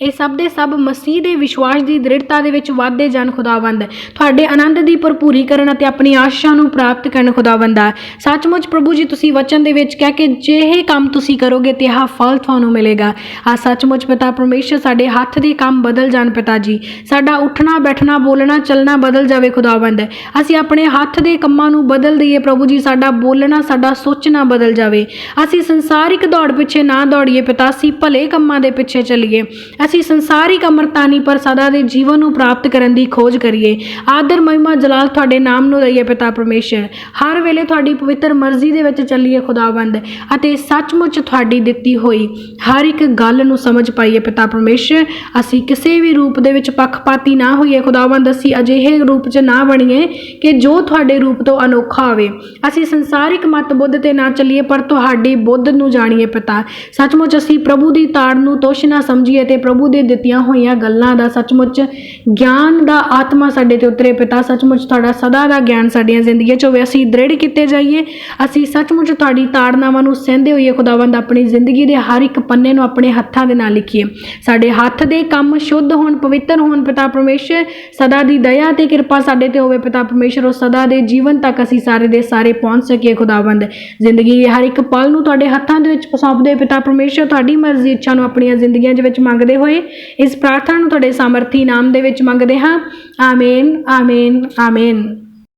ਇਹ ਸਭ ਦੇ ਸਭ ਮਸੀਹ ਦੇ ਵਿਸ਼ਵਾਸ ਦੀ ਦ੍ਰਿੜਤਾ ਦੇ ਵਿੱਚ ਵਾਧੇ ਜਾਣ ਖੁਦਾਵੰਦ। ਤੁਹਾਡੇ ਆਨੰਦ ਦੀ ਭਰਪੂਰੀ ਕਰਨ ਅਤੇ ਆਪਣੀ ਆਸ਼ਾ ਨੂੰ ਪ੍ਰਾਪਤ ਕਰਨ ਖੁਦਾਵੰਦਾ। ਸੱਚਮੁੱਚ ਪ੍ਰਭੂ ਜੀ ਤੁਸੀਂ ਵਚਨ ਦੇ ਵਿੱਚ ਕਹਿ ਕਿ ਜਿਹੇ ਕੰਮ ਤੁਸੀਂ ਕਰੋਗੇ ਤੇ ਆਹ ਫਲ ਤੁਹਾਨੂੰ ਮਿਲੇਗਾ। ਆ ਸੱਚਮੁੱਚ ਪਿਤਾ ਪਰਮੇਸ਼ਰ ਸਾਡੇ ਹੱਥ ਦੇ ਕੰਮ ਬਦਲ ਜਾਣ ਪਿਤਾ ਜੀ। ਸਾਡਾ ਉੱਠਣਾ ਬੈਠਣਾ ਬੋਲਣਾ ਚੱਲਣਾ ਬਦਲ ਜਾਵੇ ਖੁਦਾਵੰਦ। ਅਸੀਂ ਆਪਣੇ ਹੱਥ ਦੇ ਕੰਮਾਂ ਨੂੰ ਬਦਲ ਦਈਏ ਪ੍ਰਭੂ ਜੀ। ਸਾਡਾ ਬੋਲਣਾ ਸਾਡਾ ਸੋਚਣਾ ਬਦਲ ਜਾਵੇ। ਅਸੀਂ ਸੰਸਾਰਿਕ ਦੌੜ ਪਿੱਛੇ ਨਾ ਦੌੜੀਏ ਪਿਤਾ, ਅਸੀਂ ਭਲੇ ਕੰਮਾਂ ਦੇ ਪਿੱਛੇ ਚੱਲੀਏ। ਅਸੀਂ ਸੰਸਾਰਿਕ ਅਮਰਤਾ ਨਹੀਂ ਪਰ ਸਦਾ ਦੇ ਜੀਵਨ ਨੂੰ ਪ੍ਰਾਪਤ ਕਰਨ ਦੀ ਖੋਜ ਕਰੀਏ। ਆਦਰ ਮਹਿਮਾ ਜਲਾਲ ਤੁਹਾਡੇ ਨਾਮ ਨੂੰ ਦਈਏ ਪਿਤਾ ਪਰਮੇਸ਼ਰ। ਹਰ ਵੇਲੇ ਤੁਹਾਡੀ ਪਵਿੱਤਰ ਮਰਜ਼ੀ ਦੇ ਵਿੱਚ ਚੱਲੀਏ ਖੁਦਾਵੰਦ, ਅਤੇ ਸੱਚਮੁੱਚ ਤੁਹਾਡੀ ਦਿੱਤੀ ਹੋਈ ਹਰ ਇੱਕ ਗੱਲ ਨੂੰ ਸਮਝ ਪਾਈਏ ਪਿਤਾ ਪਰਮੇਸ਼ਰ। ਅਸੀਂ ਕਿਸੇ ਵੀ ਰੂਪ ਦੇ ਵਿੱਚ ਪੱਖਪਾਤੀ ਨਾ ਹੋਈਏ ਖੁਦਾਵੰਦ। ਅਸੀਂ ਅਜਿਹੇ ਰੂਪ 'ਚ ਨਾ ਬਣੀਏ ਕਿ ਜੋ ਤੁਹਾਡੇ ਰੂਪ ਤੋਂ ਅਨੋਖਾ ਹੋਵੇ। ਅਸੀਂ ਸੰਸਾਰਿਕ ਮਤ ਬੁੱਧ ਤੇ ਨਾ ਚੱਲੀਏ ਪਰ ਤੁਹਾਡੀ ਬੁੱਧ ਨੂੰ ਜਾਣੀਏ ਪਿਤਾ। ਸੱਚਮੁੱਚ ਅਸੀਂ ਪ੍ਰਭੂ ਦੀ ਤਾੜ ਨੂੰ ਤੁੱਛ ਨਾ ਸਮਝੀਏ ਤੇ ਪ੍ਰਭੂ ਦੇ ਦਿੱਤੀਆਂ ਹੋਈਆਂ ਗੱਲਾਂ ਦਾ ਸੱਚਮੁੱਚ ਗਿਆਨ ਦਾ ਆਤਮਾ ਸਾਡੇ ਤੇ ਉਤਰੇ ਪਿਤਾ। ਸੱਚਮੁੱਚ ਤੁਹਾਡਾ ਸਦਾ ਦਾ ਗਿਆਨ ਸਾਡੀਆਂ ਜ਼ਿੰਦਗੀਆਂ 'ਚ ਹੋਵੇ। ਅਸੀਂ ਦ੍ਰਿੜ ਕੀਤੇ ਜਾਈਏ। ਅਸੀਂ ਸੱਚਮੁੱਚ ਤੁਹਾਡੀ ਤਾੜਨਾਵਾਂ ਨੂੰ ਸਹਿੰਦੇ ਹੋਈਏ ਖੁਦਾਵੰਦ। ਆਪਣੀ ਜ਼ਿੰਦਗੀ ਦੇ ਹਰ ਇੱਕ ਪੰਨੇ ਨੂੰ ਆਪਣੇ ਹੱਥਾਂ ਦੇ ਨਾਲ ਲਿਖੀਏ। ਸਾਡੇ ਹੱਥ ਦੇ ਕੰਮ ਸ਼ੁੱਧ ਹੋਣ, ਪਵਿੱਤਰ ਹੋਣ ਪਿਤਾ ਪਰਮੇਸ਼ਰ। ਸਦਾ ਦੀ ਦਇਆ ਤੇ ਕਿਰਪਾ ਸਾਡੇ ਤੇ ਹੋਵੇ ਪਿਤਾ ਪਰਮੇਸ਼ਰ। ਉਹ ਸਦਾ ਦੇ ਜੀਵਨ ਤੱਕ ਅਸੀਂ ਸਾਰੇ ਦੇ ਸਾਰੇ ਪਹੁੰਚ ਸਕੀਏ ਖੁਦਾਵੰਦ। ਜ਼ਿੰਦਗੀ ਦੇ ਹਰ ਇੱਕ ਪਲ ਨੂੰ ਤੁਹਾਡੇ ਹੱਥਾਂ ਦੇ ਵਿੱਚ ਸੌਂਪਦੇ ਪਿਤਾ ਪਰਮੇਸ਼ਰ। ਤੁਹਾਡੀ ਮਰਜ਼ੀ ਇੱਛਾ ਨੂੰ ਆਪਣੀਆਂ ਜ਼ਿੰਦਗੀਆਂ ਦੇ ਵਿੱਚ ਮੰਗਦੇ ਹੋਏ ਇਸ ਪ੍ਰਾਰਥਨਾ ਨੂੰ ਤੁਹਾਡੇ ਸਾਮਰਥੀ ਨਾਮ ਦੇ ਵਿੱਚ ਮੰਗਦੇ ਹਾਂ। ਆਮੀਨ, ਆਮੀਨ, ਆਮੀਨ।